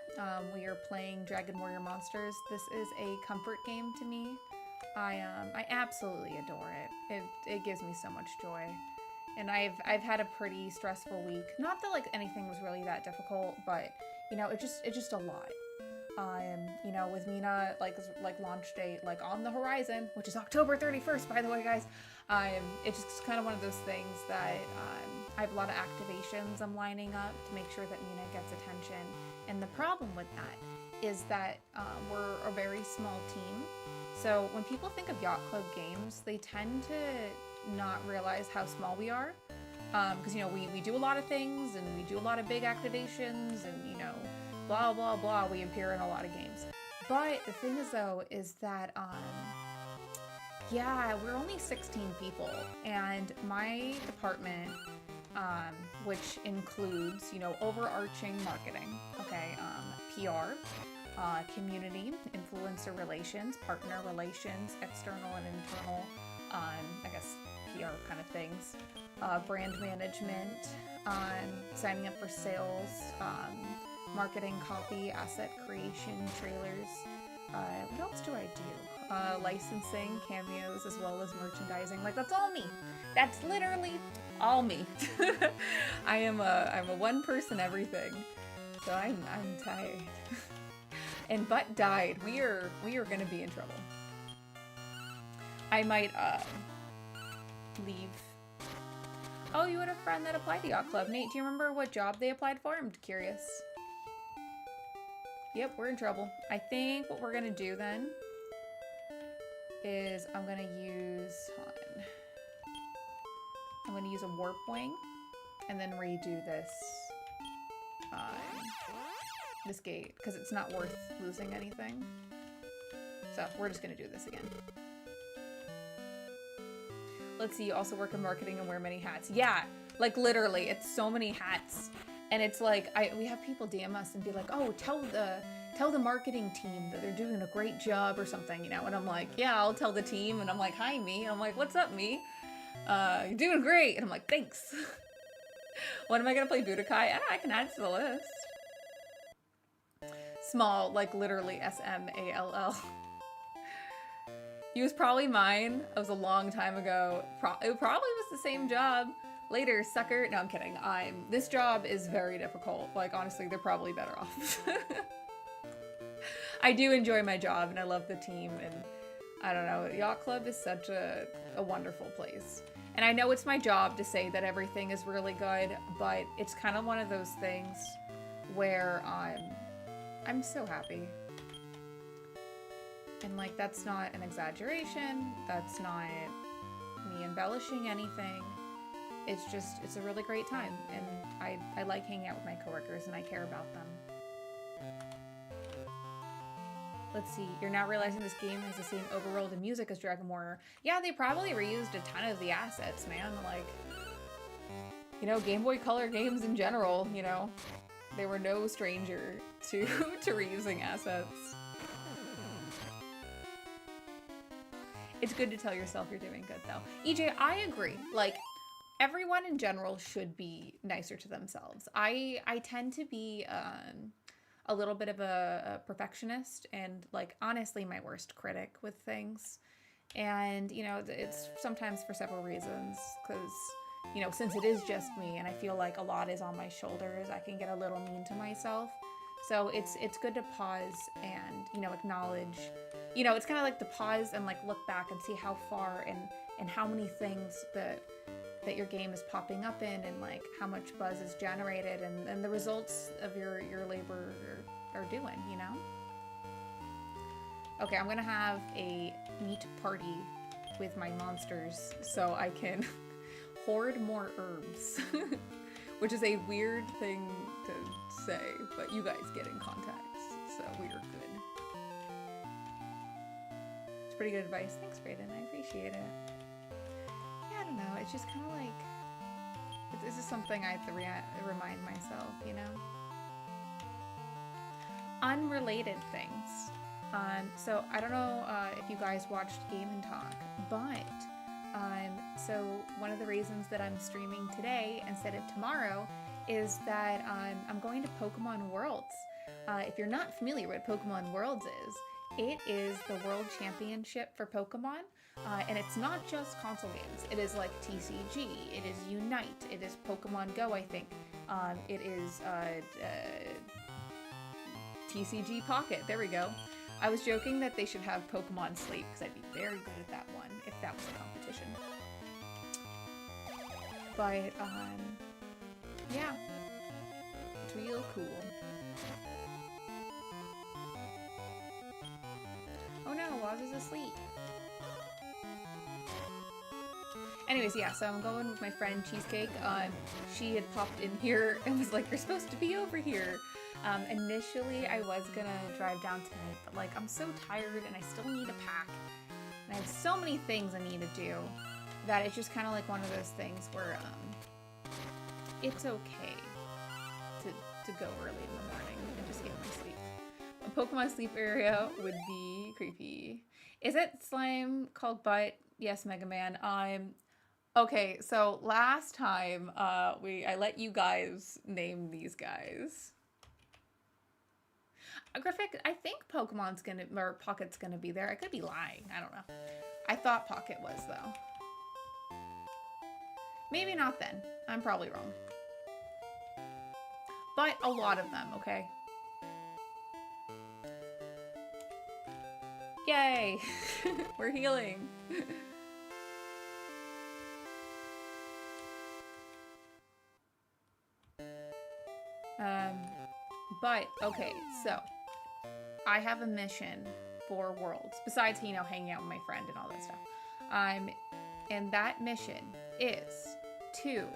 we are playing Dragon Warrior Monsters. This is a comfort game to me. I absolutely adore it. It gives me so much joy. And I've had a pretty stressful week. Not that like anything was really that difficult, but you know, it's just a lot. You know, with Mina like launch date like on the horizon, which is October 31st, by the way, guys. It's just kind of one of those things that I have a lot of activations I'm lining up to make sure that Mina gets attention. And the problem with that is that we're a very small team. So when people think of Yacht Club games, they tend to not realize how small we are. Because, you know, we do a lot of things and we do a lot of big activations and, you know, blah, blah, blah. We appear in a lot of games. But the thing is, though, is that, yeah, we're only 16 people. And my department, which includes, you know, overarching marketing, okay, PR, community, influencer relations, partner relations, external and internal, I guess, PR kind of things, brand management, signing up for sales, marketing, copy, asset creation, trailers. What else do I do? Licensing, cameos, as well as merchandising. Like, that's all me. That's literally all me. I'm a one person everything. So I'm tired. And Butt died. We are gonna be in trouble. I might leave. Oh, you had a friend that applied to Yacht Club. Nate, do you remember what job they applied for? I'm curious. Yep, we're in trouble. I think what we're gonna do then is I'm gonna use a warp wing and then redo this, this gate, because it's not worth losing anything. So we're just gonna do this again. Let's see, you also work in marketing and wear many hats. Yeah, like literally, it's so many hats. And it's like, we have people DM us and be like, oh, tell the marketing team that they're doing a great job or something, you know? And I'm like, yeah, I'll tell the team. And I'm like, hi, me. And I'm like, what's up, me? You're doing great. And I'm like, thanks. When am I gonna play Budokai? I can add it to the list. Small, like literally S-M-A-L-L. He was probably mine. It was a long time ago. It probably was the same job. Later, sucker. No, I'm kidding. This job is very difficult. Like, honestly, they're probably better off. I do enjoy my job, and I love the team, and I don't know. Yacht Club is such a wonderful place. And I know it's my job to say that everything is really good, but it's kind of one of those things where I'm so happy. And like, that's not an exaggeration. That's not me embellishing anything. It's just, it's a really great time. And I like hanging out with my coworkers and I care about them. Let's see, you're now realizing this game has the same overworld and music as Dragon Warrior. Yeah, they probably reused a ton of the assets, man. Like, you know, Game Boy Color games in general, you know, they were no stranger to reusing assets. It's good to tell yourself you're doing good, though. EJ, I agree. Like, everyone in general should be nicer to themselves. I tend to be a little bit of a perfectionist and, like, honestly my worst critic with things. And, you know, it's sometimes for several reasons, because, you know, since it is just me and I feel like a lot is on my shoulders, I can get a little mean to myself. So it's good to pause and, you know, acknowledge, you know, it's kind of like to pause and like look back and see how far and how many things that your game is popping up in, and like how much buzz is generated, and the results of your labor are doing, you know? Okay, I'm gonna have a meat party with my monsters so I can hoard more herbs. Which is a weird thing to say, but you guys get in context, so we are good. It's pretty good advice. Thanks, Brayden. I appreciate it. Yeah, I don't know. It's just kind of like, this is something I have to remind myself, you know? Unrelated things. So I don't know if you guys watched Game and Talk, but so one of the reasons that I'm streaming today instead of tomorrow is that I'm going to Pokemon Worlds. If you're not familiar with what Pokemon Worlds is, it is the World Championship for Pokemon. And it's not just console games. It is like TCG, it is Unite, it is Pokemon Go, I think. It is TCG Pocket, there we go. I was joking that they should have Pokemon Sleep, because I'd be very good at that one if that was a competition. But, yeah. It's real cool. Oh no, Waz is asleep. Anyways, yeah, so I'm going with my friend Cheesecake. She had popped in here and was like, you're supposed to be over here. Initially, I was gonna drive down tonight, but like, I'm so tired and I still need to pack. And I have so many things I need to do that it's just kind of like one of those things where, it's okay to go early in the morning and just get my sleep. A Pokemon sleep area would be creepy. Is it slime called Butt? Yes, Mega Man. Okay, so last time, I let you guys name these guys. Graphic, I think Pokemon's gonna, or Pocket's gonna be there. I could be lying, I don't know. I thought Pocket was, though. Maybe not then. I'm probably wrong. But a lot of them, okay? Yay! We're healing. But, okay, so I have a mission for Worlds, besides, you know, hanging out with my friend and all that stuff. And that mission is to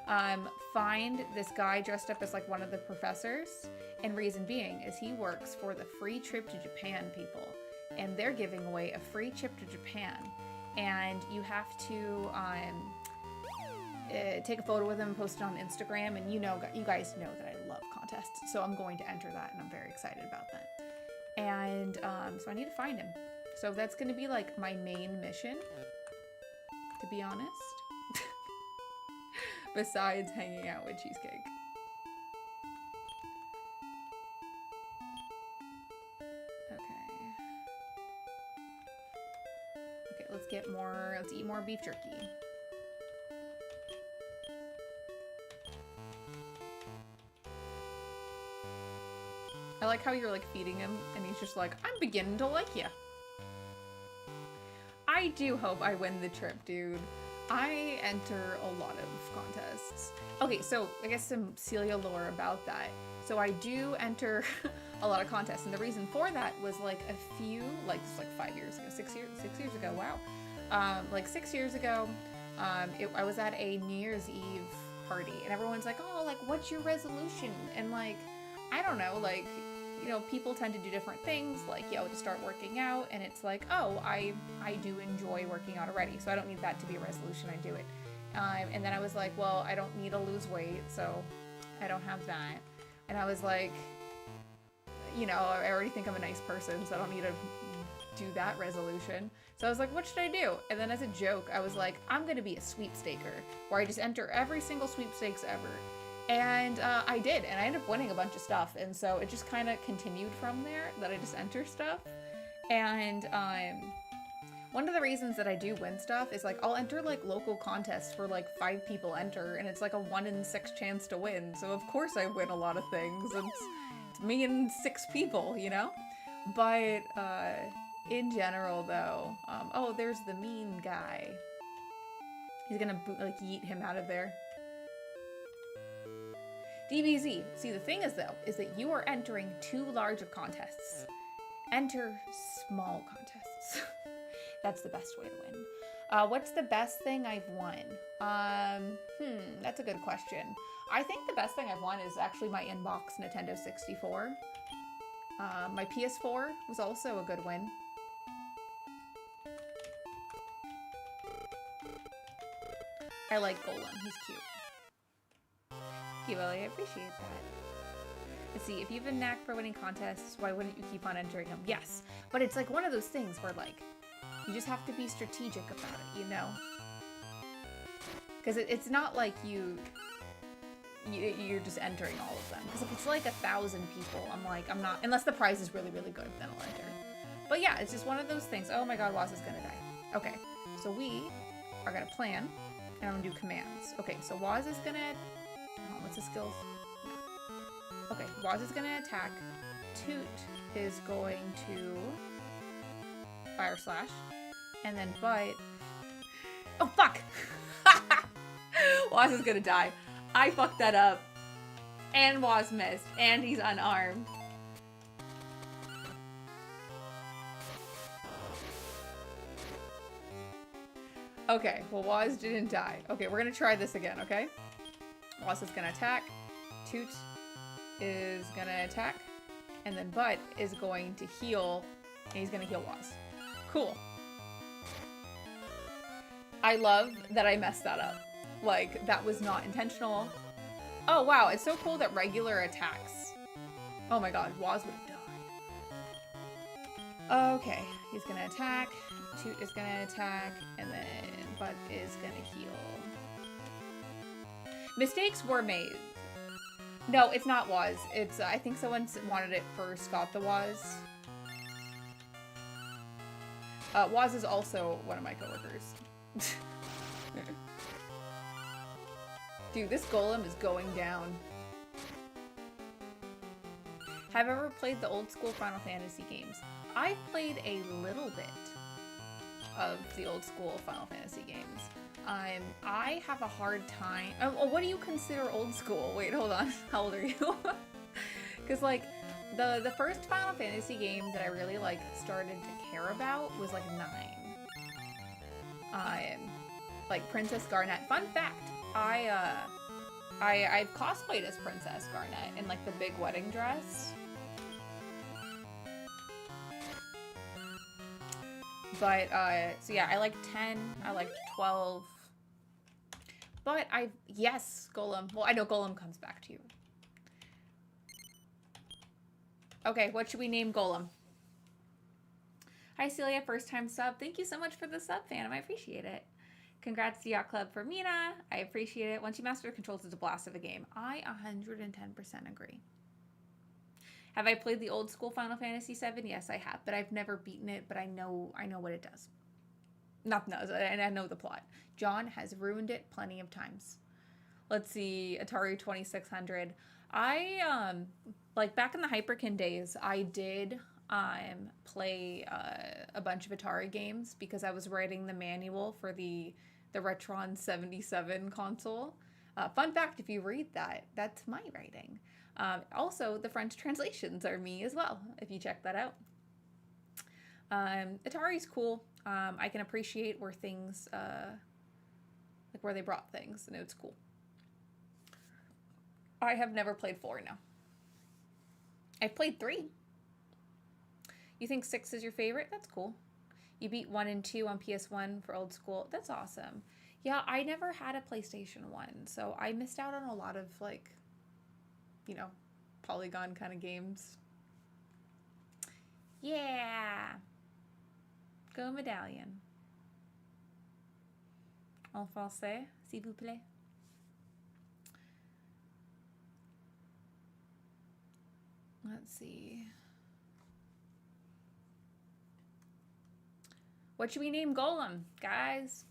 Find this guy dressed up as like one of the professors, and reason being is he works for the free trip to Japan people, and they're giving away a free trip to Japan, and you have to take a photo with him and post it on Instagram, and you guys know that I love contests, so I'm going to enter that, and I'm very excited about that. And so I need to find him. So that's going to be like my main mission, to be honest. Besides hanging out with Cheesecake. Okay, let's eat more beef jerky. I like how you're like feeding him and he's just like, I'm beginning to like you. I do hope I win the trip, dude. I enter a lot of contests. Okay, so I guess some Celia lore about that. So I do enter a lot of contests, and the reason for that was like a few, like just like 5 years ago, 6 years ago, wow. Like 6 years ago, I was at a New Year's Eve party, and everyone's like, oh, like what's your resolution? And like, I don't know, like, you know, people tend to do different things, like, yo, to start working out, and it's like, oh, I do enjoy working out already, so I don't need that to be a resolution, I do it. And then I was like, well, I don't need to lose weight, so I don't have that. And I was like, you know, I already think I'm a nice person, so I don't need to do that resolution. So I was like, what should I do? And then as a joke, I was like, I'm gonna be a sweepstaker, where I just enter every single sweepstakes ever. And I did, and I ended up winning a bunch of stuff, and so it just kind of continued from there, that I just enter stuff. And one of the reasons that I do win stuff is like I'll enter like local contests where like 5 people enter, and it's like a 1 in 6 chance to win. So of course I win a lot of things. It's me and 6 people, you know. But in general, though, oh, there's the mean guy. He's gonna like yeet him out of there. DBZ. See, the thing is, though, is that you are entering too large of contests. Enter small contests. That's the best way to win. What's the best thing I've won? That's a good question. I think the best thing I've won is actually my inbox Nintendo 64. My PS4 was also a good win. I like Golem. He's cute. Thank you, Ellie. I appreciate that. Let's see. If you have a knack for winning contests, why wouldn't you keep on entering them? Yes. But it's like one of those things where, like, you just have to be strategic about it, you know? Because it's not like you're just entering all of them. Because if it's like 1,000 people, I'm not, unless the prize is really, really good, then I'll enter. But yeah, it's just one of those things. Oh my god, Woz is gonna die. Okay, so we are gonna plan, and I'm gonna do commands. Okay, so Woz is gonna, oh, what's his skills? No. Okay, Woz is gonna attack. Toot is going to Fire Slash. And then Bite. Oh, fuck! Woz is gonna die. I fucked that up. And Woz missed. And he's unarmed. Okay, well, Woz didn't die. Okay, we're gonna try this again, okay? Woz is gonna attack. Toot is gonna attack. And then Butt is going to heal. And he's gonna heal Woz. Cool. I love that I messed that up. Like, that was not intentional. Oh, wow, it's so cool that regular attacks. Oh my god, Woz would have died. Okay, he's gonna attack. Toot is gonna attack. And then Butt is gonna heal. Mistakes were made. No, it's not Woz. It's, I think someone wanted it for Scott the Woz. Woz is also one of my coworkers. Dude, this golem is going down. Have I ever played the old school Final Fantasy games? I've played a little bit of the old school Final Fantasy games. I have a hard time. Oh, what do you consider old school? Wait, hold on. How old are you? Because like the first Final Fantasy game that I really like started to care about was like 9. Like Princess Garnet. Fun fact, I I've cosplayed as Princess Garnet in like the big wedding dress. But, so yeah, I like 10, I like 12. But yes, Golem. Well, I know Golem comes back to you. Okay, what should we name Golem? Hi, Celia, first time sub. Thank you so much for the sub, fam. I appreciate it. Congrats to Yacht Club for Mina. I appreciate it. Once you master the controls, it's a blast of a game. I 110% agree. Have I played the old school Final Fantasy VII? Yes, I have, but I've never beaten it, but I know what it does. Nothing does, and I know the plot. John has ruined it plenty of times. Let's see, Atari 2600. Like back in the Hyperkin days, I did play a bunch of Atari games because I was writing the manual for the Retron 77 console. Fun fact, if you read that, that's my writing. Also, the French translations are me as well, if you check that out. Atari's cool. I can appreciate where things, like where they brought things, and it's cool. I have never played 4 now. I've played 3. You think 6 is your favorite? That's cool. You beat 1 and 2 on PS1 for old school. That's awesome. Yeah, I never had a PlayStation 1, so I missed out on a lot of, like, you know, polygon kind of games. Yeah. Go Medallion. En français, s'il vous plaît. Let's see. What should we name Golem, guys?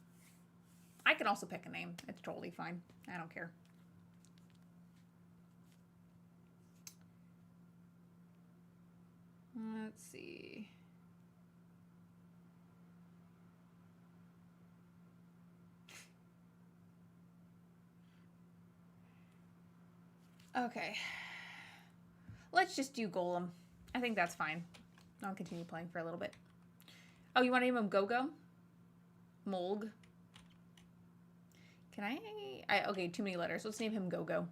I can also pick a name. It's totally fine. I don't care. Let's see. Okay. Let's just do Golem. I think that's fine. I'll continue playing for a little bit. Oh, you want to name him Go-Go? Molg? Can I? Okay, too many letters. Let's name him Go-Go.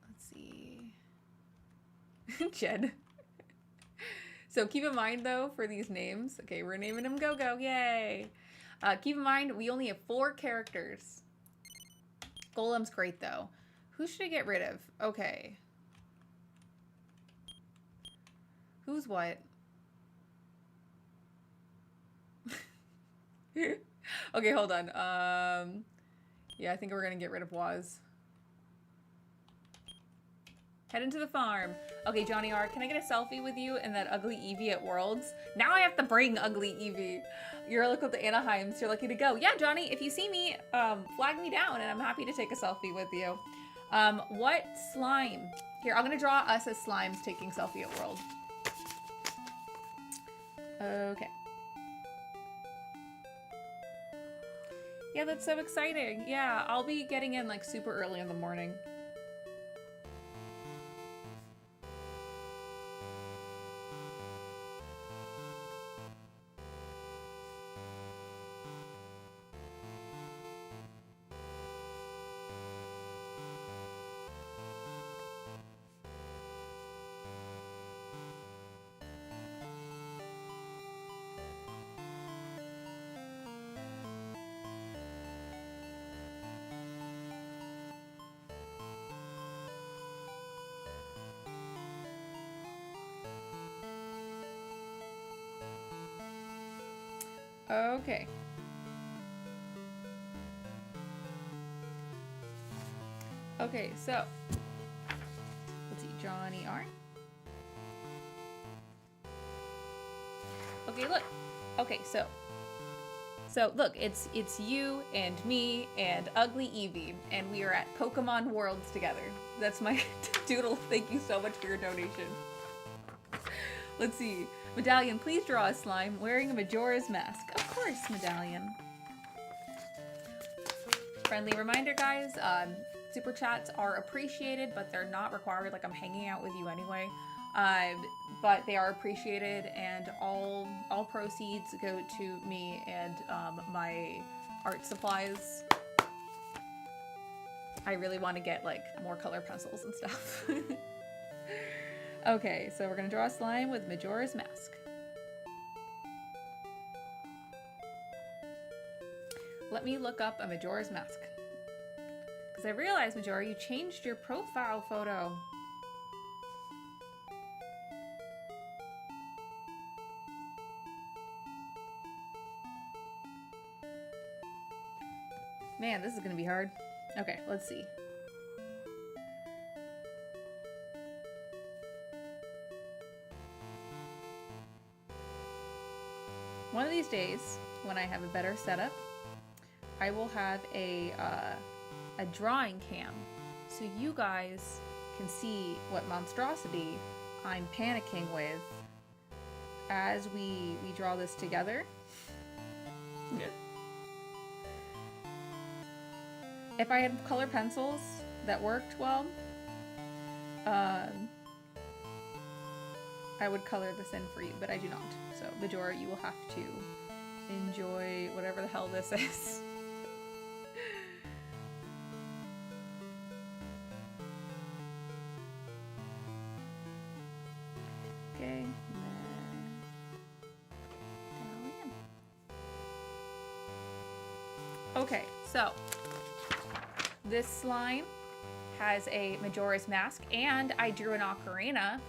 Let's see. Jed. So keep in mind, though, for these names. Okay, we're naming him Go-Go. Yay! Keep in mind, we only have 4 characters. Golem's great, though. Who should I get rid of? Okay. Who's what? Okay, hold on. Yeah, I think we're gonna get rid of Waz. Head into the farm. Okay, Johnny R, can I get a selfie with you and that ugly Eevee at Worlds? Now I have to bring ugly Eevee. You're local to Anaheim, so you're lucky to go. Yeah, Johnny, if you see me, flag me down and I'm happy to take a selfie with you. What slime? Here, I'm gonna draw us as slimes taking selfie at World. Okay. Yeah, that's so exciting. Yeah, I'll be getting in like super early in the morning. Okay. Okay, so let's see, Johnny R. Okay, look. Okay, so look, it's you and me and ugly Eevee, and we are at Pokemon Worlds together. That's my doodle. Thank you so much for your donation. Let's see. Medallion, please draw a slime wearing a Majora's Mask. Of course, Medallion. Friendly reminder, guys. Super chats are appreciated, but they're not required. Like, I'm hanging out with you anyway. But they are appreciated, and all proceeds go to me and my art supplies. I really want to get like more color pencils and stuff. Okay, so we're gonna draw a slime with Majora's Mask. Let me look up a Majora's Mask. Because I realized, Majora, you changed your profile photo. Man, this is gonna be hard. Okay, let's see. One of these days, when I have a better setup, I will have a drawing cam so you guys can see what monstrosity I'm panicking with as we draw this together. Yeah. If I had color pencils that worked well, I would color this in for you, but I do not. So, Majora, you will have to enjoy whatever the hell this is. Okay, and then down in. Okay, so this slime has a Majora's Mask, and I drew an ocarina.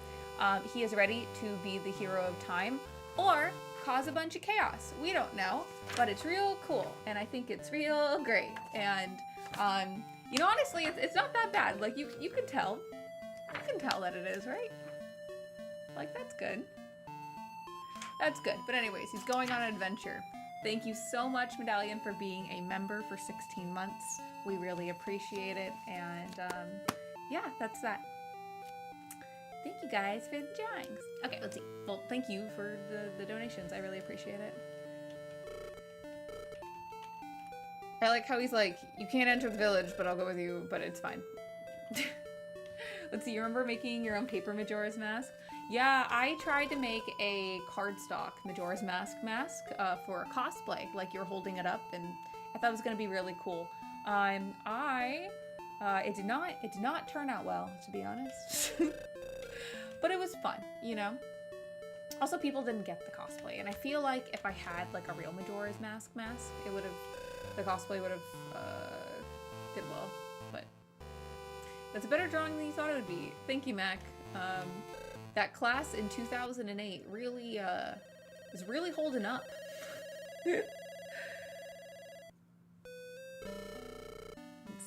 He is ready to be the hero of time, or cause a bunch of chaos. We don't know, but it's real cool, and I think it's real great. And you know, honestly, it's not that bad. Like you can tell that it is, right? Like that's good. That's good. But anyways, he's going on an adventure. Thank you so much, Medallion, for being a member for 16 months. We really appreciate it, and yeah, that's that. Thank you guys for the drawings. Okay, let's see. Well, thank you for the donations. I really appreciate it. I like how he's like, you can't enter the village, but I'll go with you, but it's fine. Let's see, you remember making your own paper Majora's Mask? Yeah, I tried to make a cardstock Majora's Mask for a cosplay. Like you're holding it up, and I thought it was gonna be really cool. It did not turn out well, to be honest. But it was fun, you know? Also, people didn't get the cosplay, and I feel like if I had like a real Majora's Mask, it would have, the cosplay would have did well. But that's a better drawing than you thought it would be. Thank you, Mac. That class in 2008 really is really holding up. Let's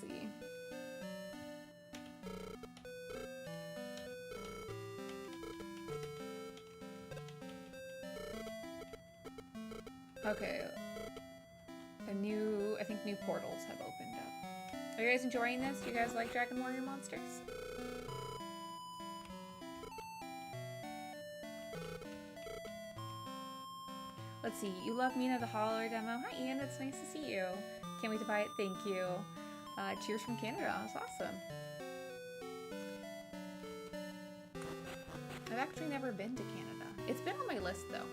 see. Okay. I think new portals have opened up. Are you guys enjoying this? Do you guys like Dragon Warrior monsters? Let's see. You love Mina the Holler demo. Hi, Ian. It's nice to see you. Can't wait to buy it. Thank you. Cheers from Canada. That's awesome. I've actually never been to Canada. It's been on my list, though.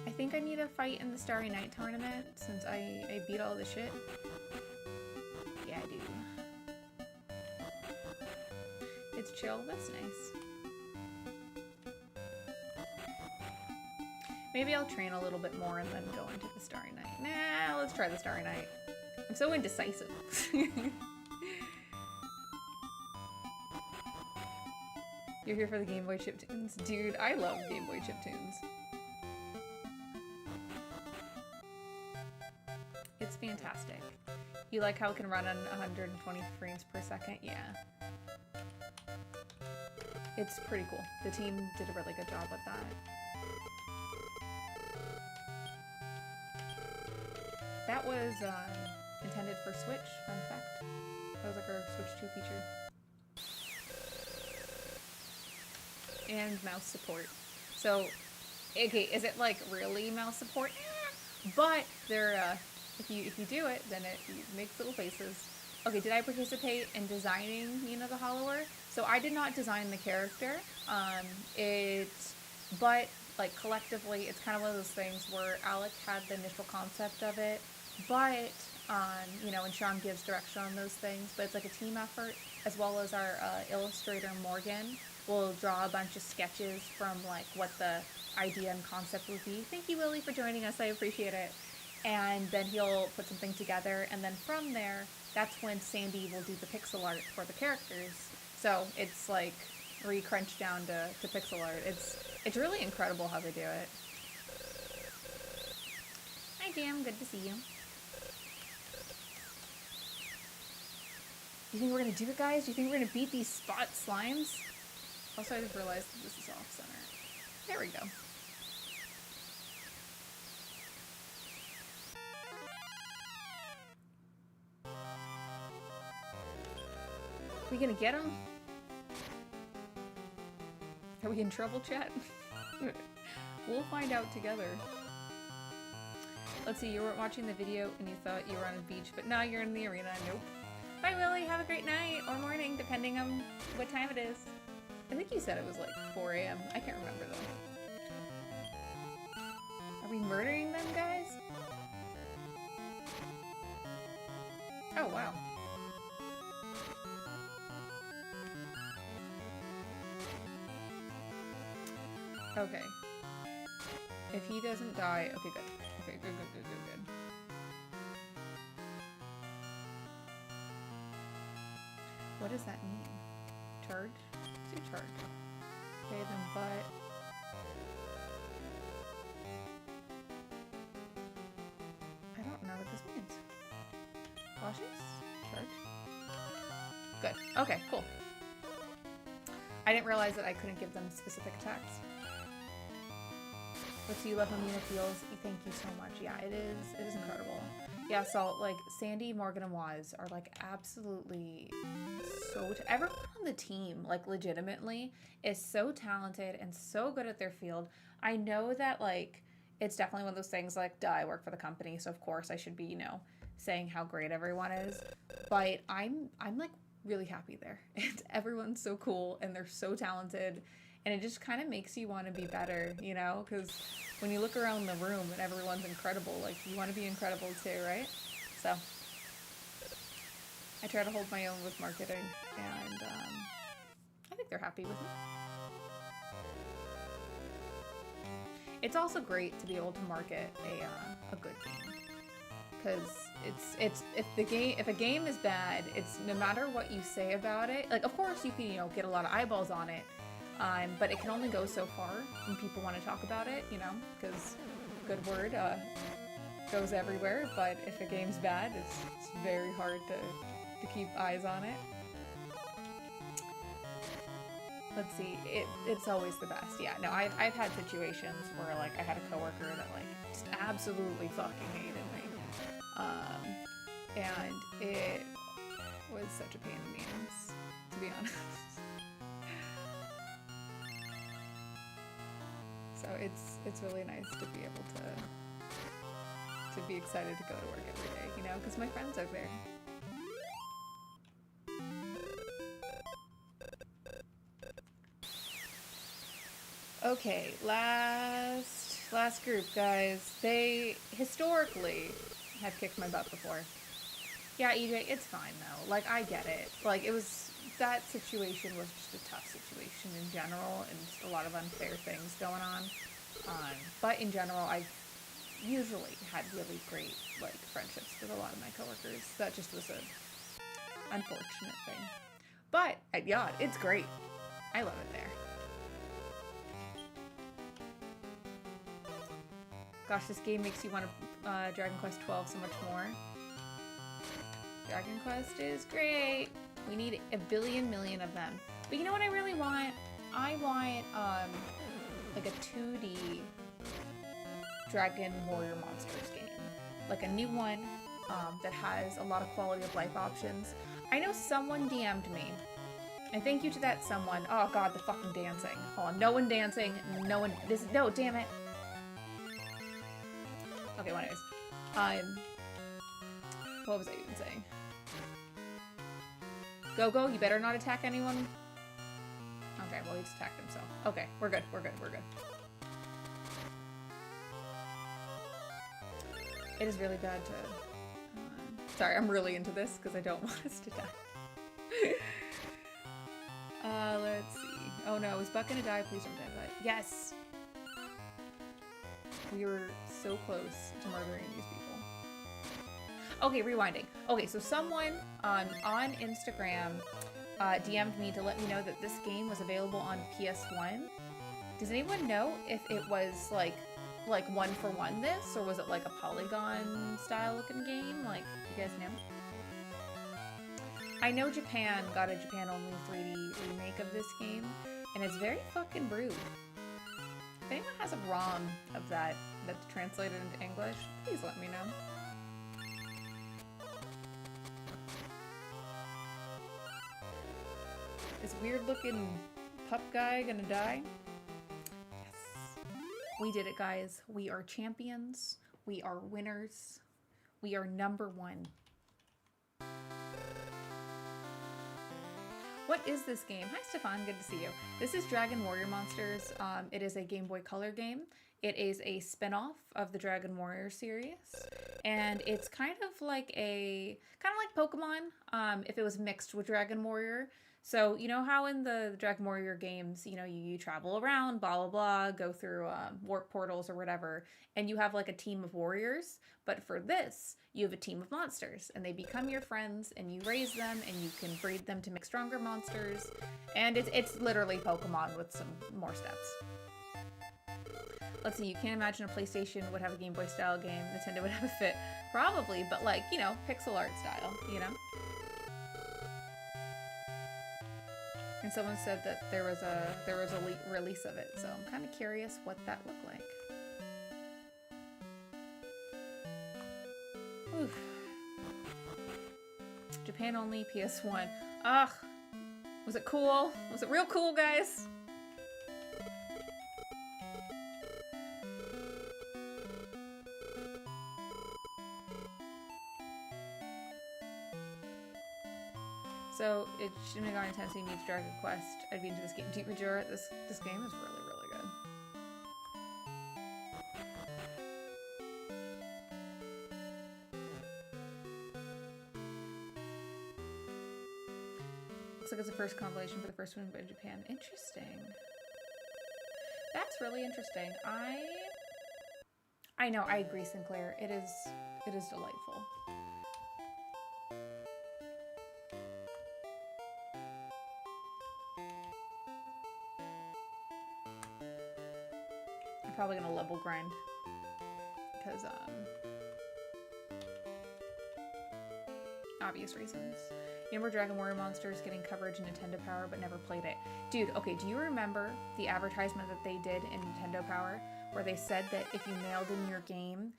I think I need a fight in the Starry Night tournament since I beat all the shit. Yeah, I do. It's chill. That's nice. Maybe I'll train a little bit more and then go into the Starry Night. Nah, let's try the Starry Night. I'm so indecisive. You're here for the Game Boy chiptunes? Dude, I love Game Boy chiptunes. It's fantastic. You like how it can run on 120 frames per second? Yeah. It's pretty cool. The team did a really good job with that. That was intended for Switch, fun fact. That was like our Switch 2 feature. And mouse support. So, okay, is it like really mouse support? But they're, if you do it, then it makes little faces. Okay, did I participate in designing Mina the Hollower? So I did not design the character. But like collectively, it's kind of one of those things where Alec had the initial concept of it, but you know, and Sean gives direction on those things. But it's like a team effort, as well as our illustrator Morgan will draw a bunch of sketches from like what the idea and concept would be. Thank you, Willie, for joining us. I appreciate it. And then he'll put something together, and then from there, that's when Sandy will do the pixel art for the characters. So it's like re-crunched down to pixel art. It's really incredible how they do it. Hi, Jam. Good to see you. Do you think we're going to do it, guys? Do you think we're going to beat these spot slimes? Also, I just realized that this is off-center. There we go. We going to get him? Are we in trouble, chat? We'll find out together. Let's see, you weren't watching the video and you thought you were on a beach, but now you're in the arena. Nope. Bye, Willie. Have a great night or morning, depending on what time it is. I think you said it was like 4 a.m. I can't remember though. Are we murdering them, guys? Oh, wow. Okay. If he doesn't die... Okay, good. Okay, good. What does that mean? Charge? Do charge. Okay, then but... I don't know what this means. Cautious? Charge? Good. Okay, cool. I didn't realize that I couldn't give them specific attacks. Let's see, you love how Mina feels. Thank you so much. Yeah, it is incredible. Yeah, so like Sandy, Morgan, and Waz are like absolutely so everyone on the team, like legitimately, is so talented and so good at their field. I know that like it's definitely one of those things like, duh, I work for the company, so of course I should be, you know, saying how great everyone is. But I'm like really happy there. And everyone's so cool and they're so talented. And it just kind of makes you want to be better, you know? Because when you look around the room and everyone's incredible, like, you want to be incredible too, right? So, I try to hold my own with marketing, and I think they're happy with me. It's also great to be able to market a good game. Because if a game is bad, it's no matter what you say about it, like, of course you can, you know, get a lot of eyeballs on it, but it can only go so far when people want to talk about it, you know, because good word goes everywhere. But if a game's bad, it's very hard to keep eyes on it. Let's see, it's always the best. Yeah, no, I've had situations where like I had a coworker that like just absolutely fucking hated me, and it was such a pain in the ass, to be honest. So it's really nice to be able to be excited to go to work every day, you know, because my friends are there. Okay, last group, guys. They historically have kicked my butt before. Yeah, EJ, it's fine though. Like, I get it. Like, that situation was just a tough situation in general, and just a lot of unfair things going on. But in general, I've usually had really great, like, friendships with a lot of my coworkers. That just was a unfortunate thing. But, yeah, it's great. I love it there. Gosh, this game makes you want to Dragon Quest 12 so much more. Dragon Quest is great. We need a billion million of them. But you know what I really want? I want like a 2D Dragon Warrior Monsters game. Like a new one that has a lot of quality of life options. I know someone DM'd me. And thank you to that someone. Oh god, the fucking dancing. Hold on, no one dancing. No one. No, damn it. Okay, well, anyways. What was I even saying? Go, you better not attack anyone Okay, well, he just attacked himself. Okay, we're good, we're good, we're good. It is really bad to... sorry, I'm really into this because I don't want us to die. Let's see. Oh no, is Buck gonna die? Please don't die, but yes! We were so close to murdering these people. Okay, rewinding. Okay, so someone on Instagram DM'd me to let me know that this game was available on PS1. Does anyone know if it was like one for one this, or was it like a Polygon style looking game? Like, you guys know? I know Japan got a Japan only 3D remake of this game, and it's very fucking rude. If anyone has a ROM of that that's translated into English, please let me know. This weird looking pup guy gonna die? Yes. We did it, guys. We are champions. We are winners. We are #1. What is this game? Hi, Stefan. Good to see you. This is Dragon Warrior Monsters. It is a Game Boy Color game. It is a spin-off of the Dragon Warrior series, and it's kind of like Pokemon, if it was mixed with Dragon Warrior. So, you know how in the Dragon Warrior games, you know, you travel around, blah, blah, blah, go through warp portals or whatever, and you have like a team of warriors. But for this, you have a team of monsters, and they become your friends, and you raise them, and you can breed them to make stronger monsters. And it's literally Pokemon with some more steps. Let's see, you can't imagine a PlayStation would have a Game Boy style game. Nintendo would have a fit. Probably, but like, you know, pixel art style, you know? And someone said that there was a release of it, so I'm kind of curious what that looked like. Oof. Japan only, PS1. Ugh. Was it cool? Was it real cool, guys? So, it Shin Megami Tensei meets Dragon Quest. I'd be into this game. Deep Majora, this game is really, really good. Looks like it's the first compilation for the first one by Japan. Interesting. That's really interesting. I know, I agree, Sinclair. It is delightful. Probably gonna level grind because obvious reasons. You remember Dragon Warrior Monsters getting coverage in Nintendo Power but never played it? Dude, okay, do you remember the advertisement that they did in Nintendo Power where they said that if you mailed in your game,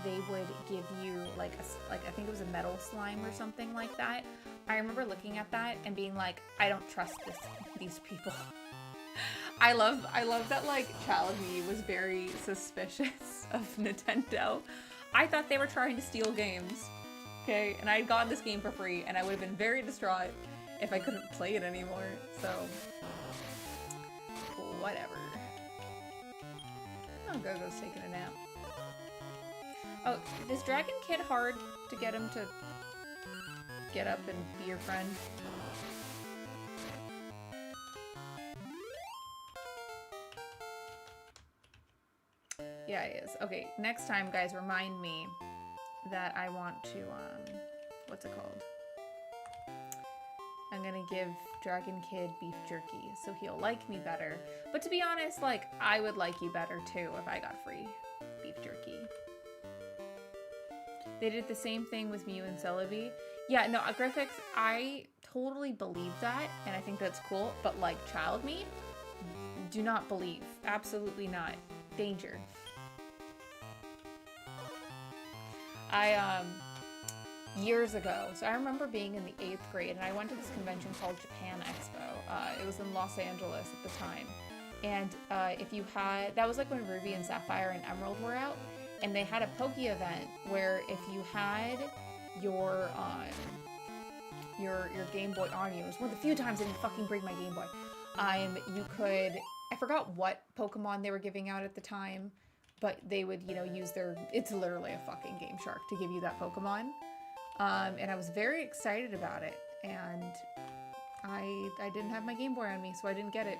they would give you like I think it was a metal slime or something like that? I remember looking at that and being like, I don't trust these people. I love that like child me was very suspicious of Nintendo. I thought they were trying to steal games. Okay, and I had gotten this game for free and I would have been very distraught if I couldn't play it anymore. So whatever. Oh, Gogo's taking a nap. Oh, is Dragon Kid hard to get him to get up and be your friend? Yeah, it is. Okay, next time, guys, remind me that I want to, what's it called? I'm gonna give Dragon Kid beef jerky, so he'll like me better. But to be honest, like, I would like you better, too, if I got free beef jerky. They did the same thing with Mew and Celebi. Yeah, no, Griffix, I totally believe that, and I think that's cool, but, like, child me? Do not believe. Absolutely not. Danger. Years ago, so I remember being in the 8th grade and I went to this convention called Japan Expo. It was in Los Angeles at the time. And if you had, that was like when Ruby and Sapphire and Emerald were out, and they had a Poke event where if you had your Game Boy on you, it was one of the few times I didn't fucking bring my Game Boy. You could, I forgot what Pokemon they were giving out at the time, but they would, you know, use their, it's literally a fucking Game Shark to give you that Pokemon. And I was very excited about it, and I didn't have my Game Boy on me, so I didn't get it.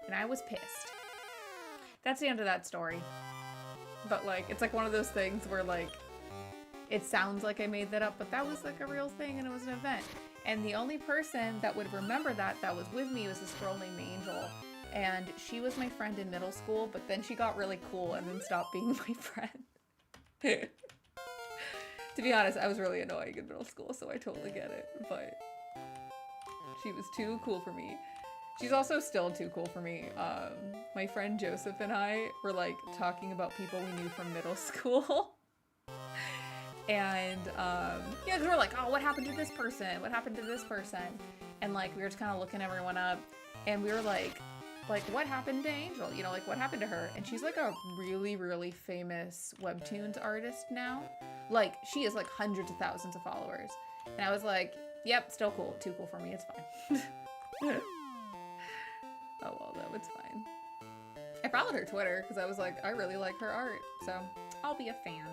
And I was pissed. That's the end of that story. But like, it's like one of those things where like, it sounds like I made that up, but that was like a real thing and it was an event. And the only person that would remember that was with me was this girl named Angel. And she was my friend in middle school, but then she got really cool and then stopped being my friend. To be honest, I was really annoying in middle school, so I totally get it. But she was too cool for me. She's also still too cool for me. My friend Joseph and I were like talking about people we knew from middle school. And yeah, because we're like, oh, what happened to this person? What happened to this person? And like, we were just kind of looking everyone up, and we were like, what happened to Angel? You know, like, what happened to her? And she's like a really, really famous webtoons artist now. Like, she has like hundreds of thousands of followers. And I was like, yep, still cool. Too cool for me. It's fine. Oh, well, no, it's fine. I followed her Twitter because I was like, I really like her art, so I'll be a fan.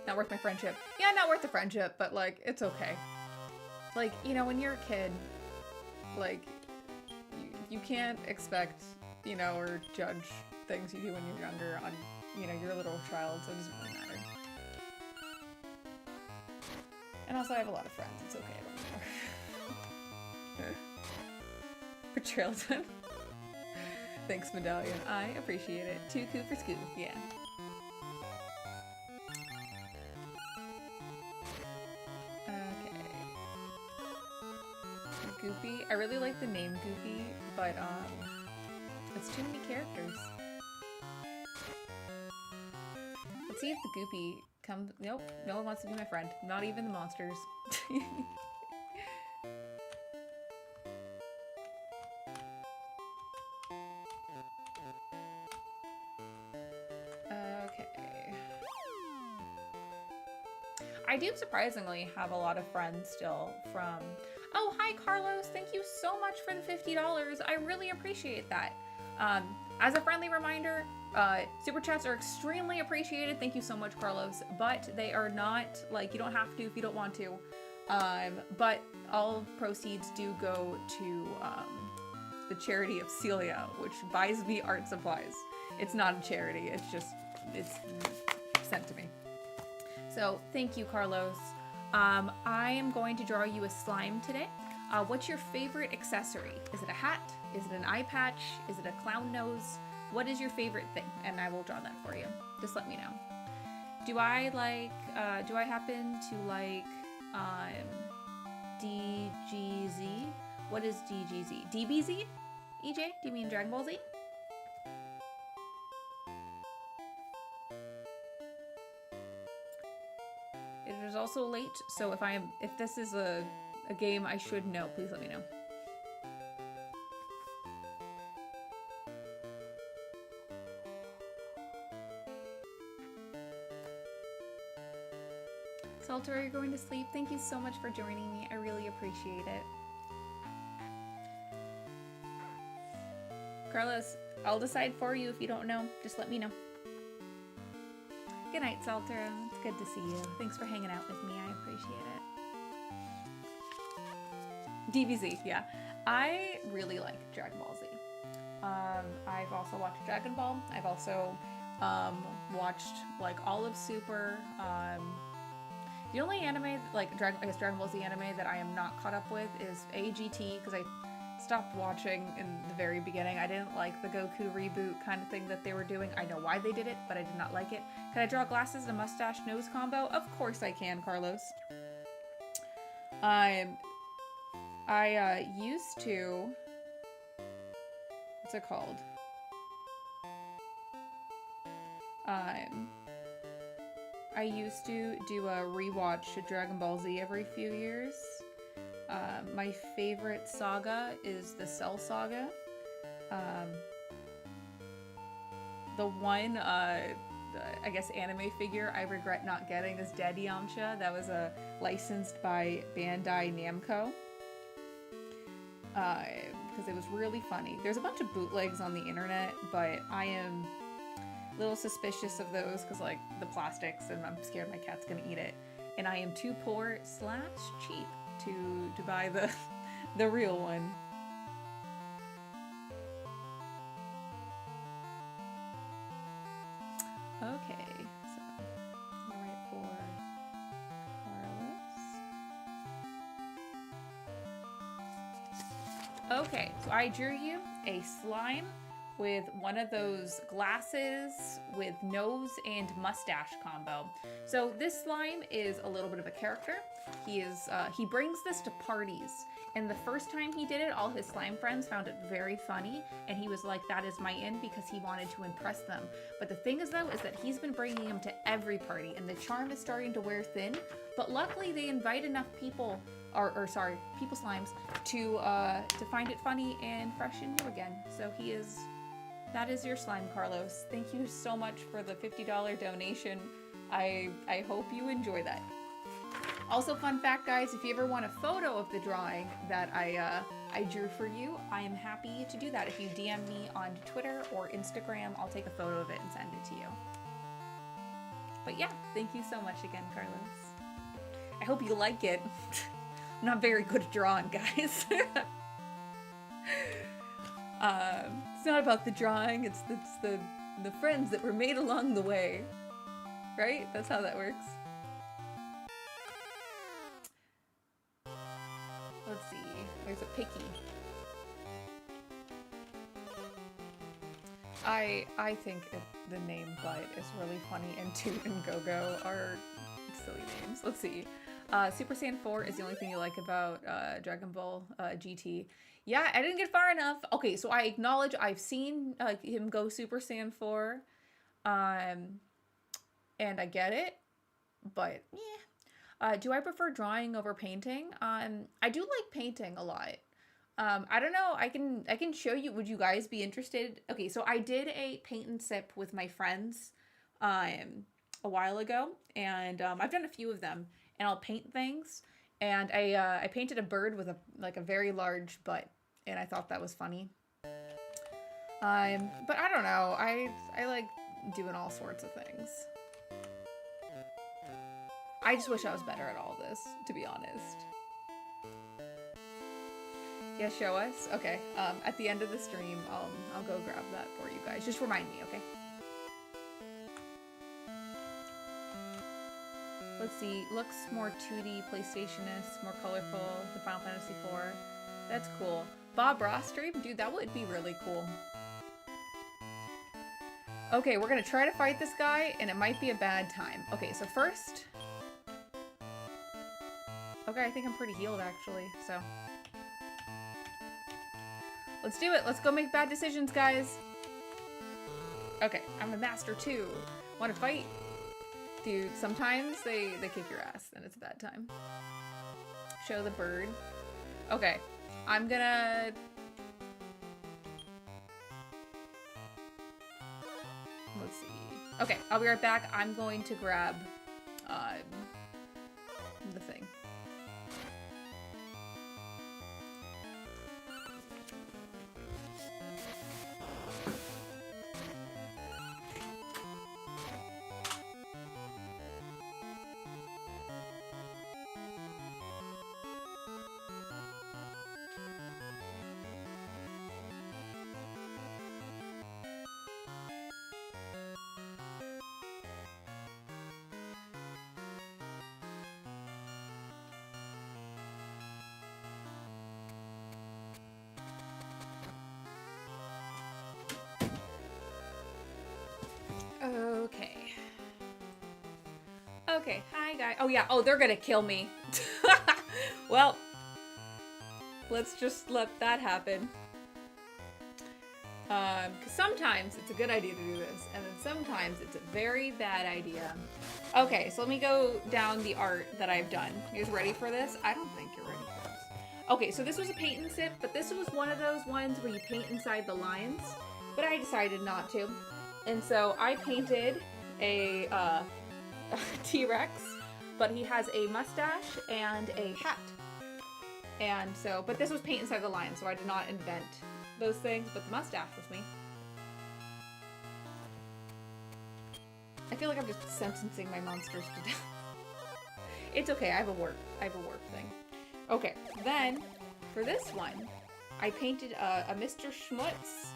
Not worth my friendship. Yeah, not worth the friendship, but like, it's okay. Like, you know, when you're a kid, like, you can't expect, you know, or judge things you do when you're younger on, you know, you're a little child, so it doesn't really matter. And also, I have a lot of friends. It's okay, I don't care. Betrayal done. Thanks, Medallion. I appreciate it. Too cool for school. Yeah. Okay. Goofy. I really like the name Goofy, but it's too many characters. Let's see if the Goofy comes. Nope. No one wants to be my friend. Not even the monsters. I do surprisingly have a lot of friends still from... Oh, hi Carlos! Thank you so much for the $50. I really appreciate that. As a friendly reminder, super chats are extremely appreciated. Thank you so much, Carlos. But they are not, like, you don't have to if you don't want to. But all proceeds do go to the charity of Celia, which buys me art supplies. It's not a charity, it's just, it's sent to me. So thank you, Carlos. I am going to draw you a slime today. What's your favorite accessory? Is it a hat? Is it an eye patch? Is it a clown nose? What is your favorite thing? And I will draw that for you. Just let me know. Do I happen to like, DGZ? What is DGZ? DBZ? EJ? Do you mean Dragon Ball Z? It is also late, so if this is a game I should know, please let me know. Salter, are you going to sleep? Thank you so much for joining me. I really appreciate it. Carlos, I'll decide for you if you don't know. Just let me know. Good night, Salter. It's good to see you. Thanks for hanging out with me. I appreciate it. DBZ, yeah. I really like Dragon Ball Z. I've also watched Dragon Ball. I've also watched like all of Super. The only anime, like I guess Dragon Ball Z anime that I am not caught up with is AGT, because I stopped watching in the very beginning. I didn't like the Goku reboot kind of thing that they were doing. I know why they did it, but I did not like it. Can I draw glasses and a mustache nose combo? Of course I can, Carlos. I used to... What's it called? I used to do a rewatch to Dragon Ball Z every few years. My favorite saga is the Cell Saga. The one I guess, anime figure I regret not getting is Dead Yamcha. That was licensed by Bandai Namco. Because it was really funny. There's a bunch of bootlegs on the internet, but I am a little suspicious of those because, like, the plastics, and I'm scared my cat's gonna eat it. And I am too poor / cheap to buy the real one. Okay, so I'm gonna write for Carlos. Okay, so I drew you a slime with one of those glasses with nose and mustache combo. So this slime is a little bit of a character. He brings this to parties. And the first time he did it, all his slime friends found it very funny, and he was like, that is my in, because he wanted to impress them. But the thing is, though, is that he's been bringing him to every party, and the charm is starting to wear thin. But luckily, they invite enough people, people slimes, to find it funny and fresh and new again. So that is your slime, Carlos. Thank you so much for the $50 donation. I hope you enjoy that. Also, fun fact, guys, if you ever want a photo of the drawing that I drew for you, I am happy to do that. If you DM me on Twitter or Instagram, I'll take a photo of it and send it to you. But yeah, thank you so much again, Carlos. I hope you like it. I'm not very good at drawing, guys. It's not about the drawing, it's the friends that were made along the way. Right? That's how that works. Let's see. There's a picky. I think the name Bud is really funny, and Toot and Go-Go are silly names. Let's see. Super Saiyan 4 is the only thing you like about Dragon Ball GT. Yeah, I didn't get far enough. Okay, so I acknowledge I've seen him go Super Saiyan 4. And I get it, but yeah. Do I prefer drawing over painting? I do like painting a lot. I don't know. I can show you. Would you guys be interested? Okay, so I did a paint and sip with my friends a while ago, and I've done a few of them. And I'll paint things. And I painted a bird with a very large butt, and I thought that was funny. But I don't know. I like doing all sorts of things. I just wish I was better at all this, to be honest. Yeah, show us? Okay. At the end of the stream, I'll go grab that for you guys. Just remind me, okay? Let's see. Looks more 2D, PlayStation-ish, more colorful than Final Fantasy IV. That's cool. Bob Ross stream? Dude, that would be really cool. Okay, we're gonna try to fight this guy, and it might be a bad time. Okay, so first... Okay, I think I'm pretty healed, actually, so... Let's do it! Let's go make bad decisions, guys! Okay, I'm a master, too. Wanna fight? Dude, sometimes they kick your ass, and it's a bad time. Show the bird. Okay, I'm gonna... Let's see. Okay, I'll be right back. I'm going to grab the thing. Okay. Okay, hi guys. Oh yeah, they're gonna kill me. Well, let's just let that happen. Because sometimes it's a good idea to do this, and then sometimes it's a very bad idea. Okay, so let me go down the art that I've done. You guys ready for this? I don't think you're ready for this. Okay, so this was a paint and sip, but this was one of those ones where you paint inside the lines, but I decided not to. And so I painted a T-Rex, but he has a mustache and a hat. And so, but this was paint inside the line, so I did not invent those things, but the mustache was me. I feel like I'm just sentencing my monsters to death. It's okay, I have a work thing. Okay, then, for this one, I painted a Mr. Schmutz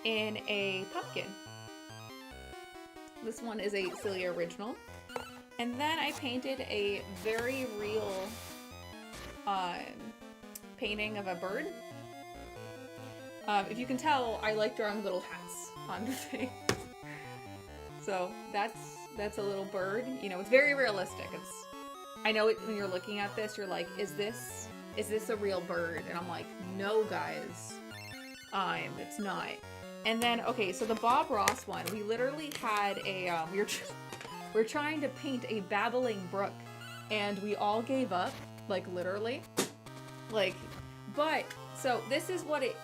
in a pumpkin. This one is a Cilia original. And then I painted a very real painting of a bird. If you can tell, I like drawing little hats on the thing. So that's a little bird. You know, it's very realistic. I know it, when you're looking at this, you're like, is this a real bird? And I'm like, no, guys, it's not. And then, okay, so the Bob Ross one, we literally had a we're trying to paint a babbling brook, and we all gave up, like literally, like. But so this is what it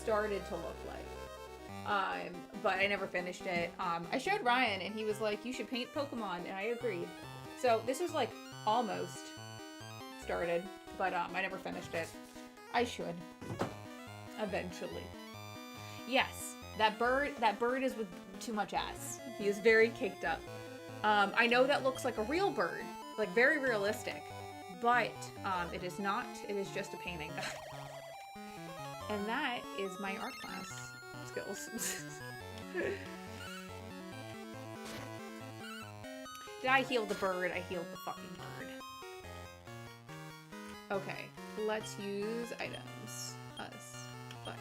started to look like. But I never finished it. I showed Ryan, and he was like, you should paint Pokemon, and I agreed. So this was like almost started, but I never finished it. I should eventually. Yes, that bird is with too much ass. He is very caked up. I know that looks like a real bird, like very realistic, but it is not. It is just a painting. And that is my art class skills. Did I heal the bird? I healed the fucking bird. Okay, let's use items. Us. But.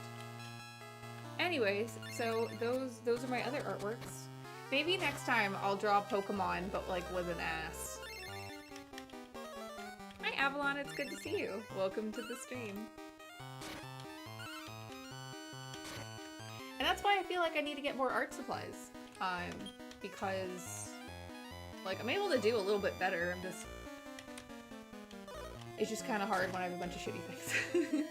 Anyways, so those are my other artworks. Maybe next time I'll draw Pokemon, but like with an ass. Hi Avalon, it's good to see you. Welcome to the stream. And that's why I feel like I need to get more art supplies. Because like I'm able to do a little bit better. It's just kind of hard when I have a bunch of shitty things.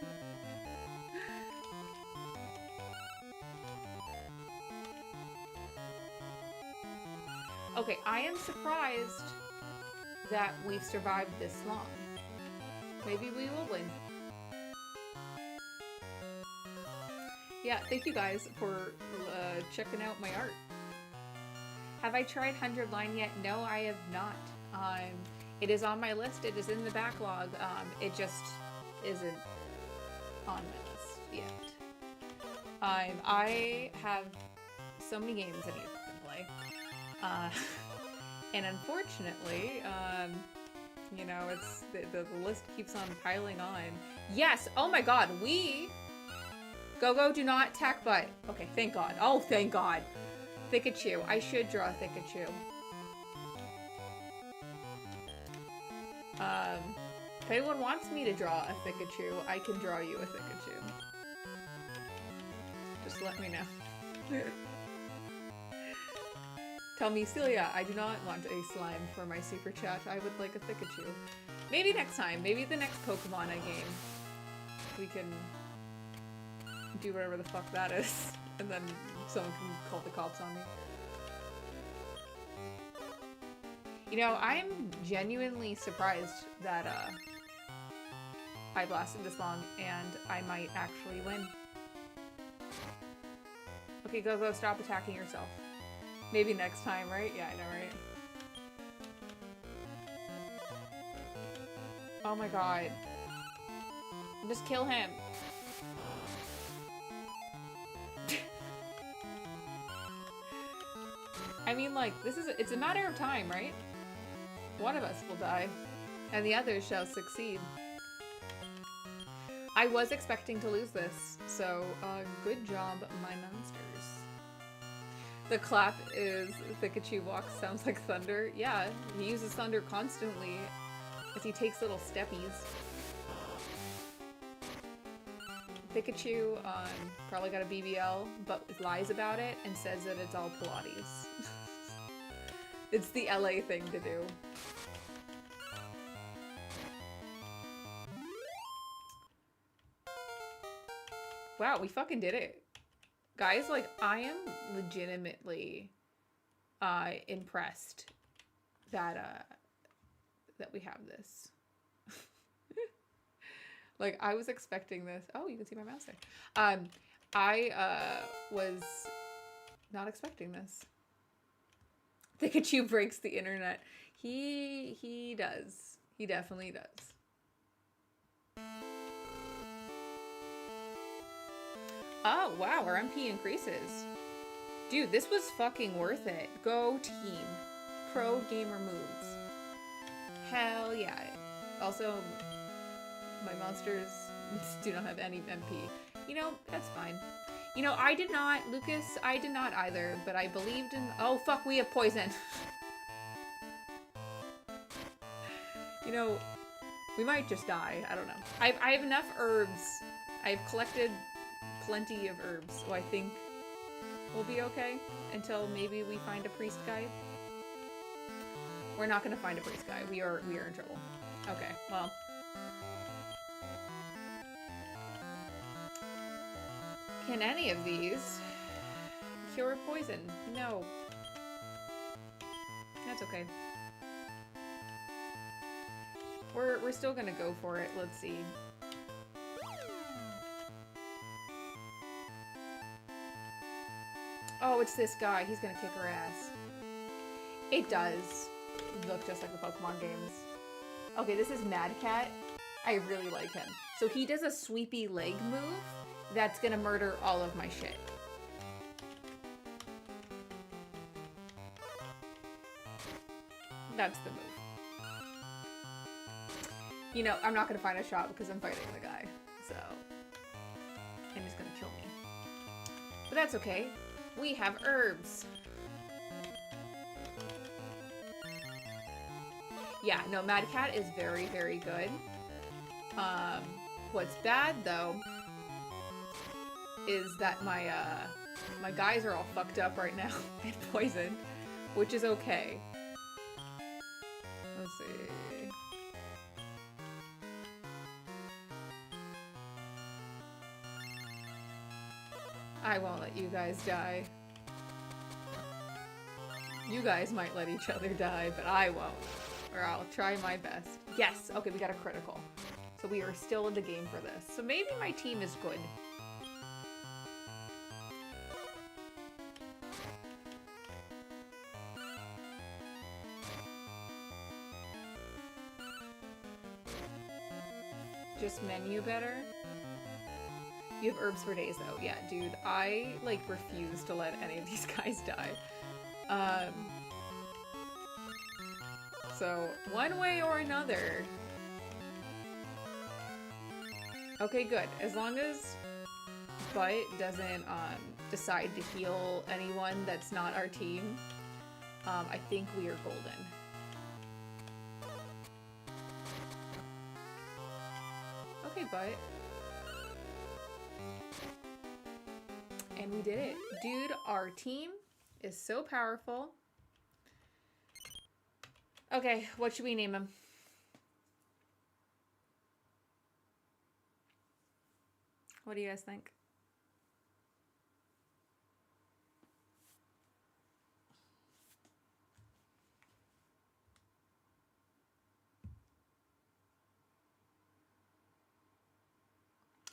Okay, I am surprised that we've survived this long. Maybe we will win. Yeah, thank you guys for checking out my art. Have I tried 100 line yet? No, I have not. It is on my list. It is in the backlog. It just isn't on my list yet. I have so many games I need to play. And unfortunately, you know, it's the list keeps on piling on. Yes! Oh my god, Go, do not attack butt. Okay, thank god. Oh, thank god. Pikachu. I should draw a Pikachu. If anyone wants me to draw a Pikachu, I can draw you a Pikachu. Just let me know. Tell me, Celia, I do not want a slime for my super chat. I would like a Pikachu. Maybe next time. Maybe the next Pokemon I game. We can do whatever the fuck that is. And then someone can call the cops on me. You know, I'm genuinely surprised that I've lasted this long and I might actually win. Okay, go, stop attacking yourself. Maybe next time, right? Yeah, I know, right? Oh my god. Just kill him. I mean, like, it's a matter of time, right? One of us will die, and the others shall succeed. I was expecting to lose this, so good job, my monsters. The clap is Pikachu walks, sounds like thunder. Yeah, he uses thunder constantly as he takes little steppies. Pikachu probably got a BBL, but lies about it and says that it's all Pilates. It's the LA thing to do. Wow, we fucking did it. Guys, like, I am legitimately impressed that that we have this. Like, I was expecting this. Oh, you can see my mouse there. I was not expecting this. Pikachu breaks the internet. He does. He definitely does. Oh, wow, our MP increases. Dude, this was fucking worth it. Go team. Pro gamer moves. Hell yeah. Also, my monsters do not have any MP. You know, that's fine. You know, I did not, Lucas, I did not either, but I believed in, oh fuck, we have poison. You know, we might just die, I don't know. I have enough herbs. I've collected plenty of herbs, so I think we'll be okay until maybe we find a priest guy. We're not gonna find a priest guy. We are in trouble. Okay, well. Can any of these cure poison? No. That's okay. We're still gonna go for it. Let's see. Oh, it's this guy. He's gonna kick our ass. It does look just like the Pokemon games. Okay, this is Mad Cat. I really like him. So he does a sweepy leg move that's gonna murder all of my shit. That's the move. You know, I'm not gonna find a shot because I'm fighting the guy. So, and he's gonna kill me. But that's okay. We have herbs. Yeah, no, Mad Cat is very, very good. What's bad though is that my my guys are all fucked up right now and poisoned, which is okay. Let's see. I won't let you guys die. You guys might let each other die, but I won't. Or I'll try my best. Yes! Okay, we got a critical. So we are still in the game for this. So maybe my team is good. Just menu better? You have herbs for days though. Yeah, dude, I like refuse to let any of these guys die. So one way or another. Okay, good. As long as Butt doesn't decide to heal anyone that's not our team, I think we are golden. Okay, Butt. And we did it. Dude, our team is so powerful. Okay, what should we name him? What do you guys think?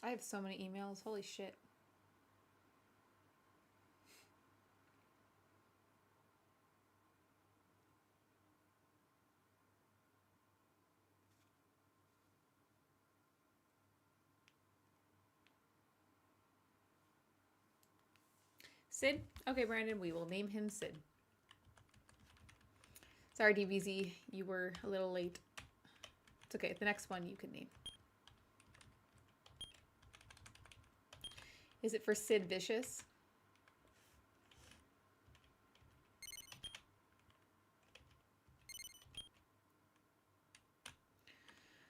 I have so many emails. Holy shit. Sid? Okay, Brandon, we will name him Sid. Sorry, DBZ, you were a little late. It's okay, the next one you can name. Is it for Sid Vicious?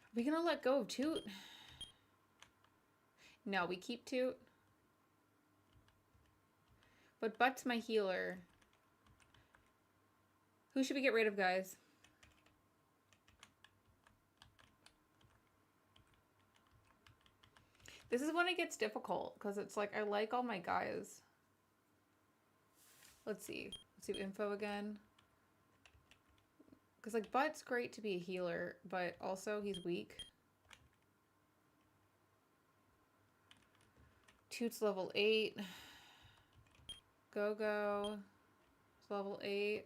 Are we gonna let go of Toot? No, we keep Toot. But Butt's my healer. Who should we get rid of, guys? This is when it gets difficult, because it's like, I like all my guys. Let's see. Let's do info again. Because, like, Butt's great to be a healer, but also he's weak. Toot's level 8. Go-Go is level 8.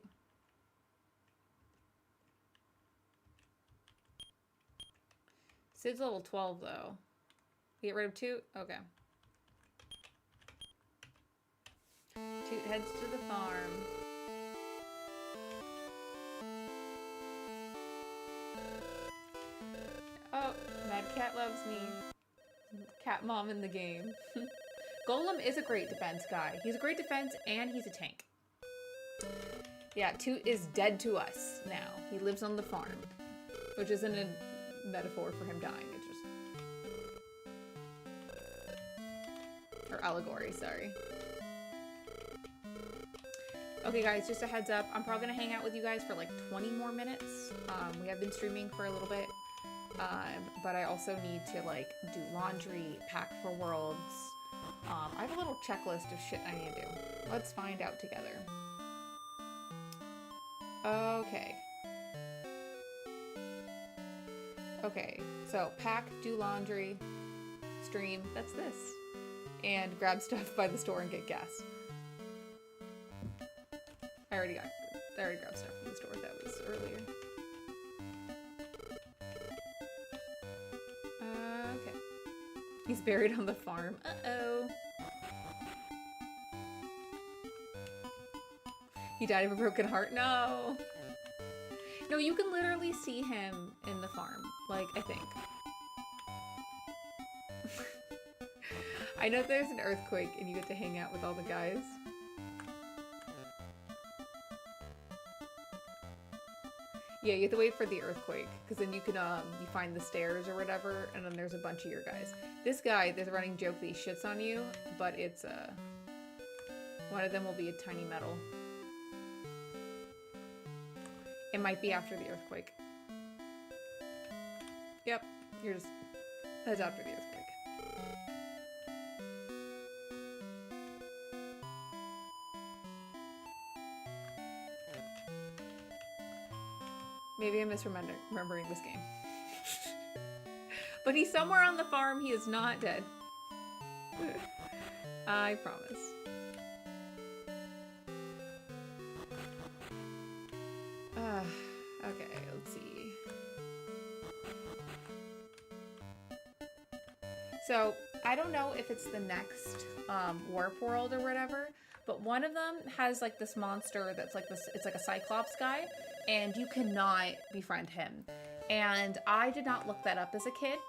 Sid's level 12, though. Get rid of Toot? Okay. Toot heads to the farm. Oh, Mad Cat loves me. Cat mom in the game. Golem is a great defense guy. He's a great defense and he's a tank. Yeah, Toot is dead to us now. He lives on the farm. Which isn't a metaphor for him dying. It's just... or allegory, sorry. Okay guys, just a heads up. I'm probably going to hang out with you guys for like 20 more minutes. We have been streaming for a little bit. But I also need to like do laundry, pack for worlds. I have a little checklist of shit I need to do. Let's find out together. Okay. Okay, so pack, do laundry, stream, that's this. And grab stuff by the store and get gas. I already grabbed stuff from the store, that was earlier. Okay. He's buried on the farm. Uh-oh. He died of a broken heart? No! No, you can literally see him in the farm. Like, I think. I know there's an earthquake and you get to hang out with all the guys. Yeah, you have to wait for the earthquake, because then you can, you find the stairs or whatever, and then there's a bunch of your guys. This guy, there's a running joke that he shits on you, but it's, one of them will be a tiny metal. It might be after the earthquake. Yep, you're just, that's after the earthquake. Maybe I'm misremembering this game. But he's somewhere on the farm. He is not dead. I promise. Okay, let's see. So, I don't know if it's the next warp world or whatever, but one of them has like this monster that's like this, it's like a Cyclops guy, and you cannot befriend him. And I did not look that up as a kid,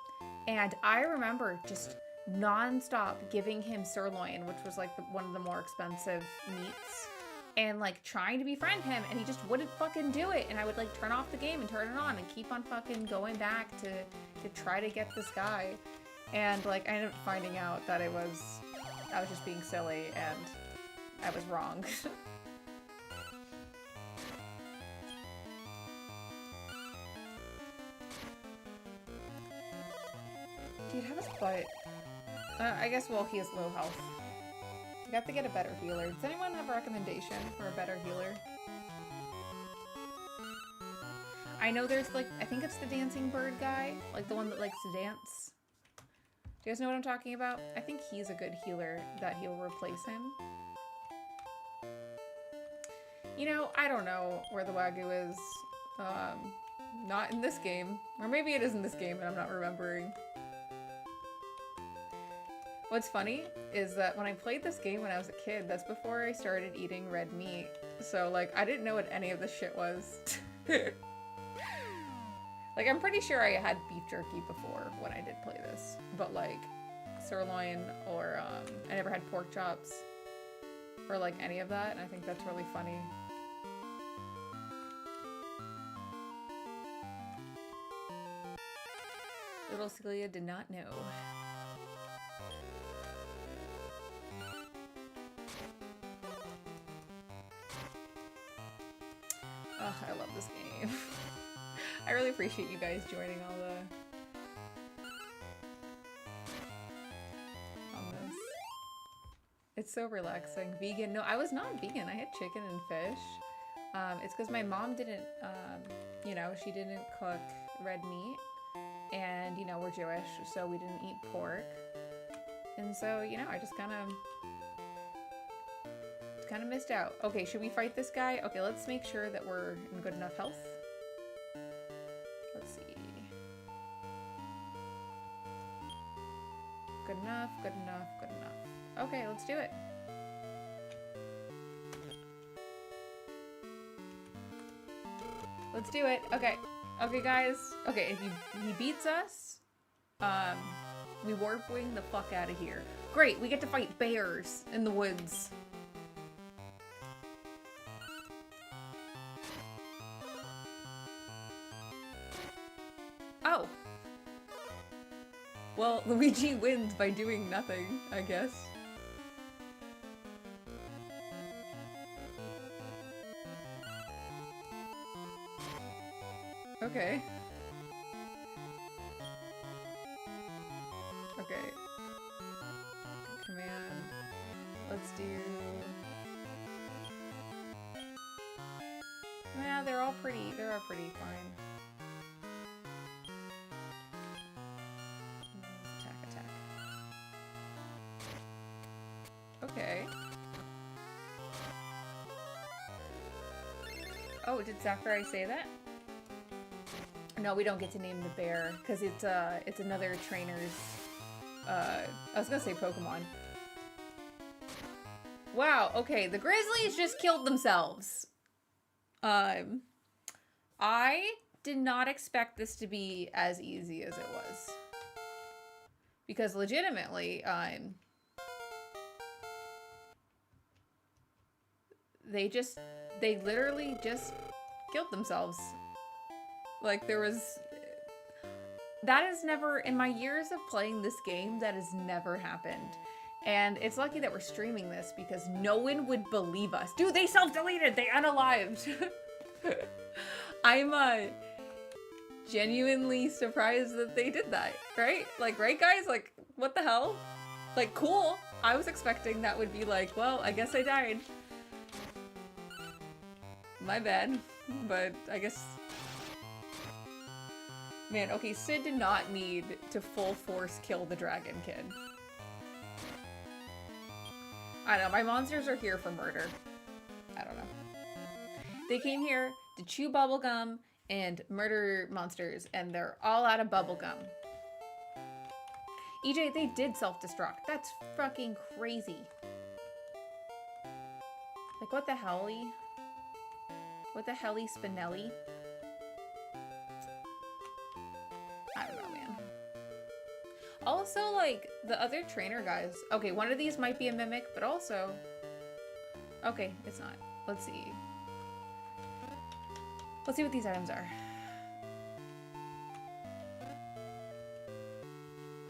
and I remember just non-stop giving him sirloin, which was like one of the more expensive meats, and like trying to befriend him, and he just wouldn't fucking do it. And I would like turn off the game and turn it on and keep on fucking going back to try to get this guy. And like I ended up finding out that I was just being silly and I was wrong. Dude, how does Butt? I guess, well, he has low health. You have to get a better healer. Does anyone have a recommendation for a better healer? I know there's like, I think it's the dancing bird guy, like the one that likes to dance. Do you guys know what I'm talking about? I think he's a good healer that he'll replace him. You know, I don't know where the Wagyu is. Not in this game. Or maybe it is in this game and I'm not remembering. What's funny is that when I played this game when I was a kid, that's before I started eating red meat. So, like, I didn't know what any of this shit was. Like, I'm pretty sure I had beef jerky before when I did play this. But, like, sirloin or, I never had pork chops. Or, like, any of that, and I think that's really funny. Little Celia did not know. Oh, I love this game. I really appreciate you guys joining all on this. It's so relaxing. Vegan. No, I was not vegan. I had chicken and fish. It's because my mom didn't, you know, she didn't cook red meat. And, you know, we're Jewish, so we didn't eat pork. And so, you know, I just kind of missed out. Okay, should we fight this guy? Okay, let's make sure that we're in good enough health. Let's see. Good enough, good enough, good enough. Okay, let's do it. Let's do it. Okay. Okay, guys. Okay, if he beats us, we warp wing the fuck out of here. Great, we get to fight bears in the woods. Oh. Well, Luigi wins by doing nothing, I guess. Okay. Okay. Command. Let's do... Yeah, they're all pretty fine. Attack. Okay. Oh, did Sakurai say that? No, we don't get to name the bear because it's another trainer's. I was gonna say Pokemon. Wow. Okay, the Grizzlies just killed themselves. I did not expect this to be as easy as it was, because legitimately, they literally just killed themselves. Like, that has never, in my years of playing this game, that has never happened. And it's lucky that we're streaming this because no one would believe us. Dude, they self-deleted! They unalived! I'm, genuinely surprised that they did that, right? Like, right, guys? Like, what the hell? Like, cool. I was expecting that would be like, well, I guess I died. My bad. But I guess... Man, okay, Sid did not need to full force kill the Dragon Kid. I don't know, my monsters are here for murder. I don't know. They came here to chew bubblegum and murder monsters, and they're all out of bubblegum. EJ, they did self-destruct. That's fucking crazy. Like, what the hell-y? What the hell-y Spinelli? I don't know, man. Also, like, the other trainer guys. Okay, one of these might be a mimic, but also... Okay, it's not. Let's see. Let's see what these items are.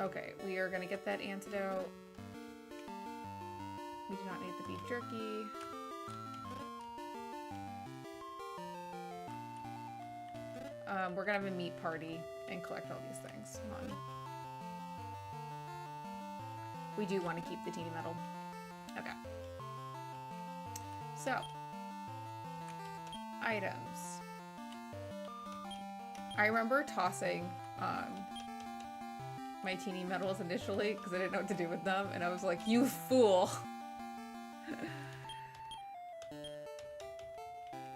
Okay, we are gonna get that antidote. We do not need the beef jerky. We're gonna have a meat party and collect all these things. Hold on. We do want to keep the teeny metal. Okay. So, items. I remember tossing my teeny metals initially because I didn't know what to do with them, and I was like, you fool!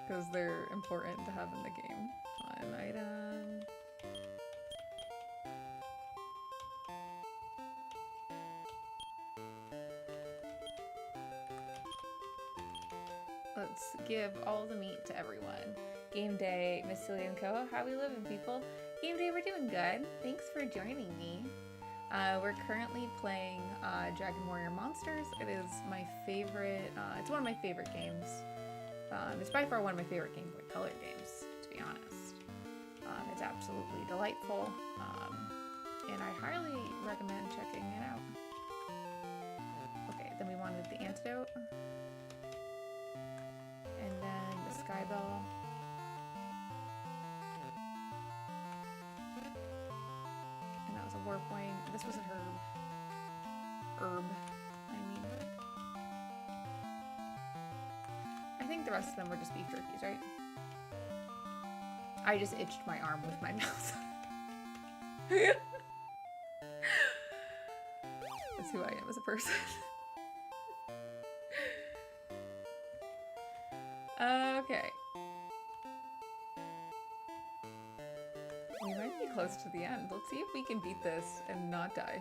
Because they're important to have in the game. An item. Let's give all the meat to everyone. Game day, Miss Celia and Co. How we living, people? Game day, we're doing good. Thanks for joining me. We're currently playing Dragon Warrior Monsters. It is my favorite, it's one of my favorite games. It's by far one of my favorite Game Boy Color games, to be honest. It's absolutely delightful, and I highly recommend checking it out. Okay, then we wanted the antidote, and then the Sky Bell. And that was a warp wing. This was a herb. I mean. I think the rest of them were just beef jerkies, right? I just itched my arm with my mouse. That's who I am as a person. Okay. We might be close to the end. Let's see if we can beat this and not die.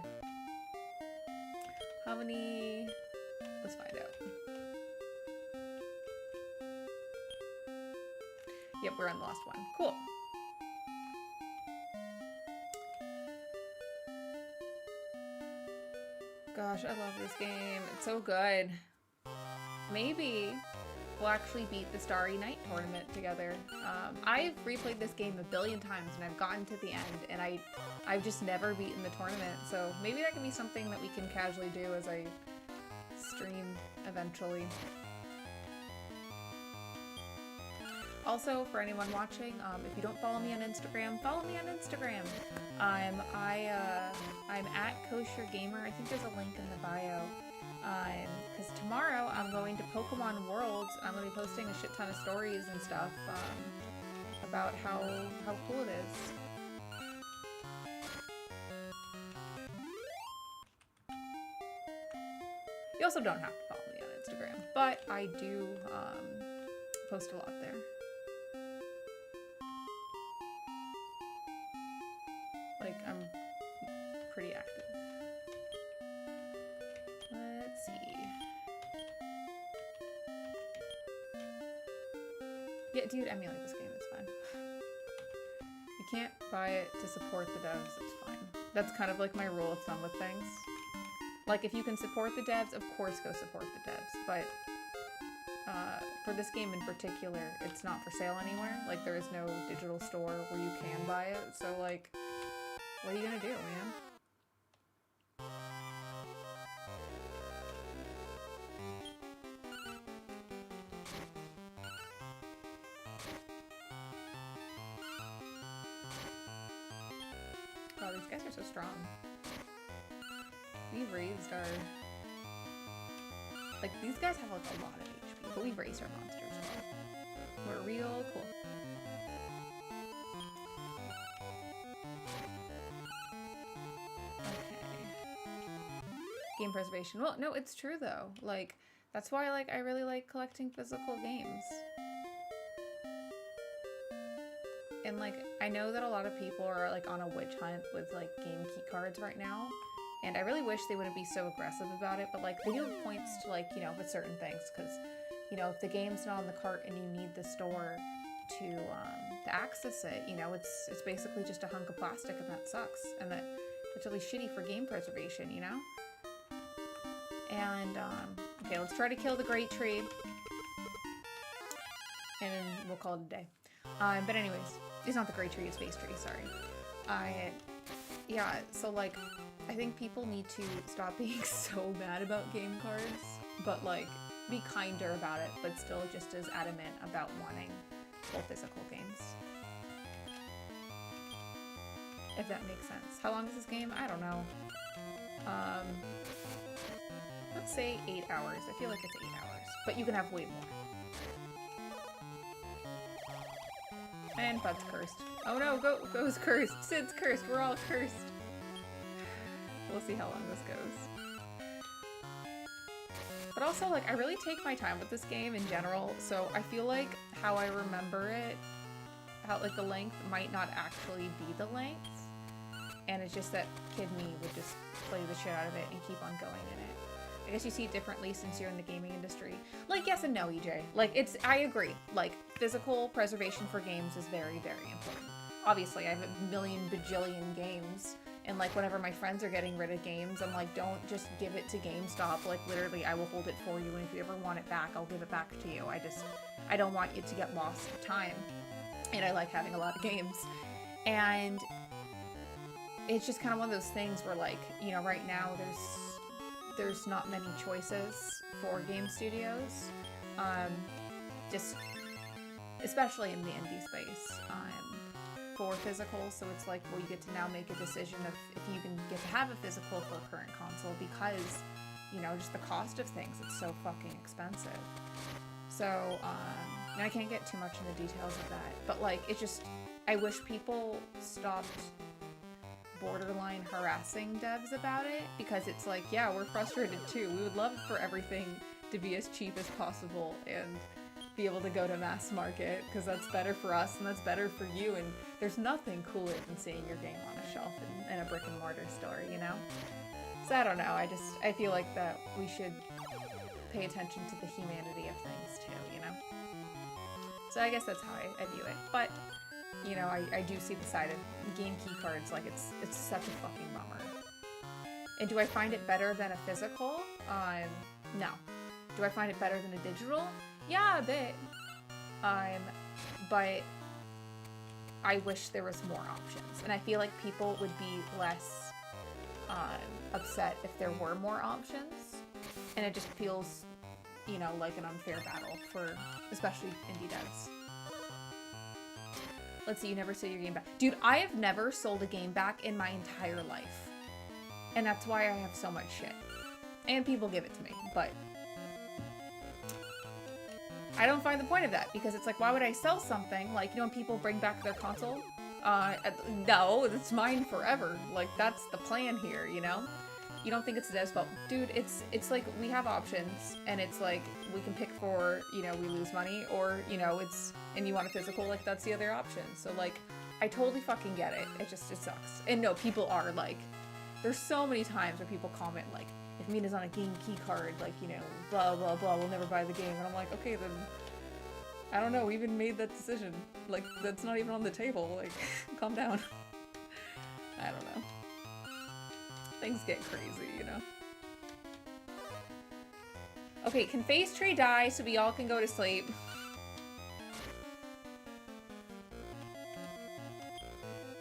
How many? Let's find out. Yep, we're on the last one. Cool. Gosh, I love this game. It's so good. Maybe we'll actually beat the Starry Night tournament together. I've replayed this game a billion times and I've gotten to the end and I've just never beaten the tournament. So maybe that can be something that we can casually do as I stream eventually. Also, for anyone watching, if you don't follow me on Instagram, follow me on Instagram. I'm at Kosher Gamer. I think there's a link in the bio. Because tomorrow I'm going to Pokemon Worlds. I'm going to be posting a shit ton of stories and stuff about how cool it is. You also don't have to follow me on Instagram, but I do post a lot there. Like, I'm pretty active. Let's see. Yeah, dude, emulate this game, it's fine. You can't buy it to support the devs, it's fine. That's kind of like my rule of thumb with things. Like, if you can support the devs, of course go support the devs, but for this game in particular, it's not for sale anywhere. Like, there is no digital store where you can buy it, so like, what are you gonna do, man? Oh, these guys are so strong. We've raised our... Like, these guys have like a lot of HP, but we've raised our monsters as well. We're real cool. Game preservation. Well, no, it's true though. Like, that's why like I really like collecting physical games. And like, I know that a lot of people are like on a witch hunt with like game key cards right now. And I really wish they wouldn't be so aggressive about it, but like they do have points to like, you know, with certain things, because, you know, if the game's not on the cart and you need the store to access it, you know, it's basically just a hunk of plastic, and that sucks. And that's really shitty for game preservation, you know? And, okay, let's try to kill the Great Tree. And then we'll call it a day. But anyways, it's not the Great Tree, it's Space Tree, sorry. Yeah, so like, I think people need to stop being so mad about game cards, but like, be kinder about it, but still just as adamant about wanting full physical games. If that makes sense. How long is this game? I don't know. Let's say 8 hours. I feel like it's 8 hours, but you can have way more. And Bud's cursed. Oh no, Go's cursed. Sid's cursed. We're all cursed. We'll see how long this goes. But also, like, I really take my time with this game in general, so I feel like how I remember it, how, like, the length might not actually be the length. And it's just that kid me would just play the shit out of it and keep on going in it. I guess you see it differently since you're in the gaming industry. Like, yes and no, EJ. Like, I agree. Like, physical preservation for games is very, very important. Obviously, I have a million bajillion games, and like, whenever my friends are getting rid of games, I'm like, don't just give it to GameStop. Like, literally, I will hold it for you, and if you ever want it back, I'll give it back to you. I don't want you to get lost to time. And I like having a lot of games. And it's just kind of one of those things where, like, you know, right now, there's not many choices for game studios, just especially in the indie space, for physical. So it's like, well, you get to now make a decision of if you can get to have a physical for a current console, because, you know, just the cost of things, it's so fucking expensive. So, and I can't get too much in the details of that, but like, it just, I wish people stopped borderline harassing devs about it, because it's like, yeah, we're frustrated too. We would love for everything to be as cheap as possible and be able to go to mass market, because that's better for us and that's better for you, and there's nothing cooler than seeing your game on a shelf in a brick and mortar store, you know? So I don't know, I feel like that we should pay attention to the humanity of things too, you know? So I guess that's how I view it, but you know, I do see the side of game key cards, like it's such a fucking bummer. And do I find it better than a physical? No. Do I find it better than a digital? Yeah, a bit. But I wish there was more options. And I feel like people would be less upset if there were more options. And it just feels, you know, like an unfair battle for especially indie devs. Let's see, you never sold your game back. Dude, I have never sold a game back in my entire life. And that's why I have so much shit. And people give it to me, but I don't find the point of that, because it's like, why would I sell something? Like, you know, when people bring back their console? No, it's mine forever. Like, that's the plan here, you know? You don't think it's the dev's fault. Dude, it's like, we have options, and it's like, we can pick for, you know, we lose money, or, you know, and you want a physical, like, that's the other option. So, like, I totally fucking get it. It sucks. And no, people are, like, there's so many times where people comment, like, if Mina's on a game key card, like, you know, blah, blah, blah, we'll never buy the game. And I'm like, okay, then, I don't know, we even made that decision. Like, that's not even on the table. Like, calm down. I don't know. Things get crazy, you know? Okay, can Face Tree die so we all can go to sleep?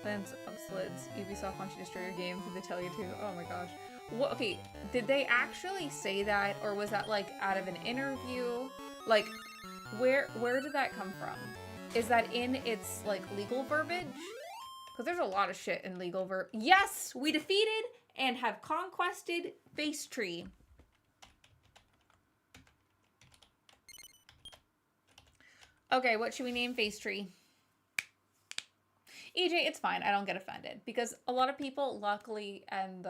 Plans of slids. Ubisoft wants you to destroy your game. Did they tell you to? Oh my gosh. What, okay, did they actually say that, or was that like out of an interview? Like, where did that come from? Is that in its like legal verbiage? Because there's a lot of shit in legal verb. Yes, we defeated and have conquested Face Tree. Okay, what should we name Face Tree? EJ, it's fine. I don't get offended, because a lot of people, luckily, and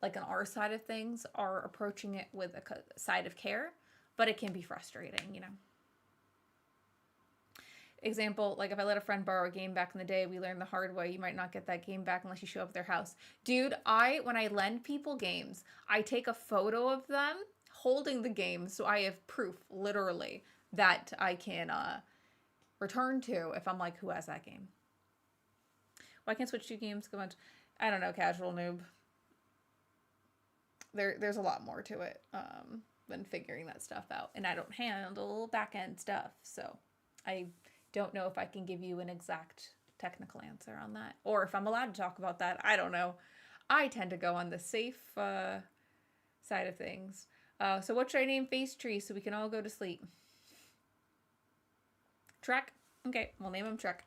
like on our side of things, are approaching it with a side of care, but it can be frustrating, you know. Example, like if I let a friend borrow a game back in the day, we learned the hard way, you might not get that game back unless you show up at their house. Dude, when I lend people games, I take a photo of them holding the game, so I have proof, literally, that I can return to if I'm like, who has that game? Why can't switch two games? Come on. I don't know, casual noob. There's a lot more to it than figuring that stuff out. And I don't handle back-end stuff, so I don't know if I can give you an exact technical answer on that. Or if I'm allowed to talk about that, I don't know. I tend to go on the safe side of things. So what should I name Face Tree so we can all go to sleep? Trek? Okay, we'll name him Trek.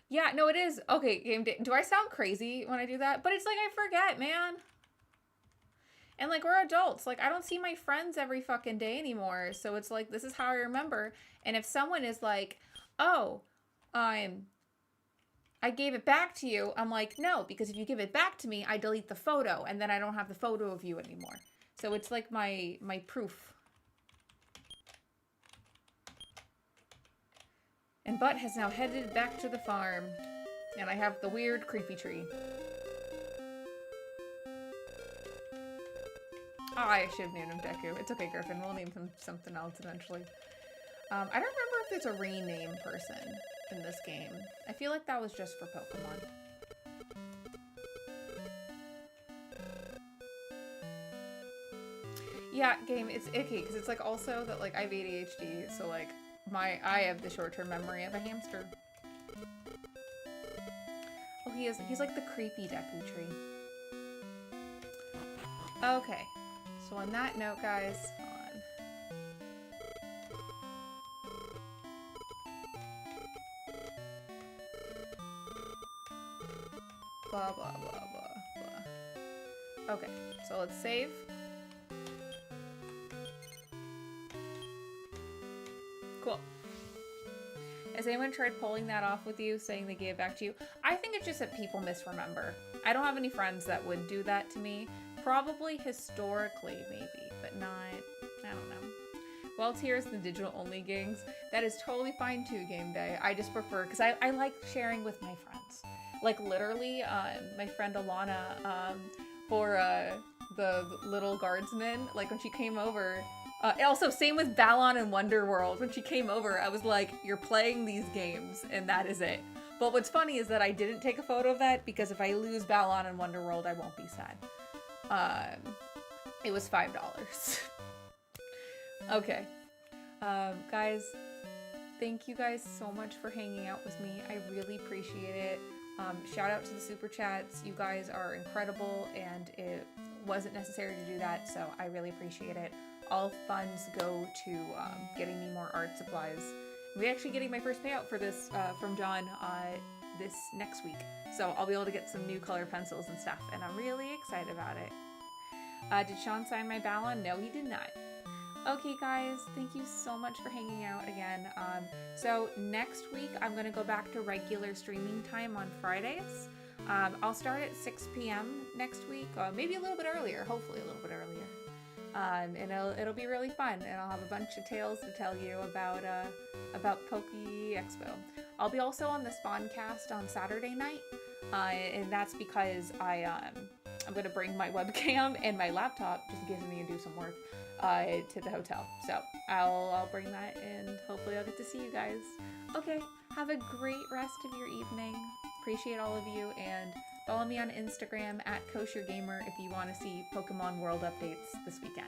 Yeah, no, it is. Okay, game day. Do I sound crazy when I do that? But it's like I forget, man. And like we're adults. Like I don't see my friends every fucking day anymore. So it's like this is how I remember. And if someone is like, "Oh, I gave it back to you." I'm like, "No, because if you give it back to me, I delete the photo and then I don't have the photo of you anymore." So it's like my proof. And Butt has now headed back to the farm. And I have the weird, creepy tree. Oh, I should have named him Deku. It's okay, Griffin. We'll name him something else eventually. I don't remember if there's a rename person in this game. I feel like that was just for Pokemon. Yeah, game, it's icky, because it's like also that like I have ADHD, so like I have the short-term memory of a hamster. Oh, he's like the creepy Deku tree. Okay, so on that note, guys, blah, blah, blah, blah, blah. Okay, so let's save. Cool. Has anyone tried pulling that off with you, saying they gave it back to you? I think it's just that people misremember. I don't have any friends that would do that to me. Probably historically, maybe, but not, I don't know. Well, here's the digital-only games. That is totally fine too, game day. I just prefer, because I like sharing with my friends. Like, literally, my friend Alana, for the little guardsman, like, when she came over, also, same with Balon and Wonderworld. When she came over, I was like, you're playing these games, and that is it. But what's funny is that I didn't take a photo of that, because if I lose Balon and Wonderworld, I won't be sad. It was $5. Okay. Guys, thank you guys so much for hanging out with me. I really appreciate it. Shout out to the super chats. You guys are incredible, and it wasn't necessary to do that, so I really appreciate it. All funds go to getting me more art supplies. I'm actually getting my first payout for this from John this next week, so I'll be able to get some new color pencils and stuff, and I'm really excited about it. Did Sean sign my Balon? No, he did not. Okay, guys, thank you so much for hanging out again. So next week, I'm going to go back to regular streaming time on Fridays. I'll start at 6 p.m. next week, maybe a little bit earlier, hopefully a little bit earlier. And it'll be really fun, and I'll have a bunch of tales to tell you about Poke Expo. I'll be also on the Spawncast on Saturday night, and that's because I'm gonna bring my webcam and my laptop just in case I need to do some work to the hotel. So I'll bring that, and hopefully I'll get to see you guys. Okay, have a great rest of your evening. Appreciate all of you, and follow me on Instagram at KosherGamer if you want to see Pokemon World updates this weekend.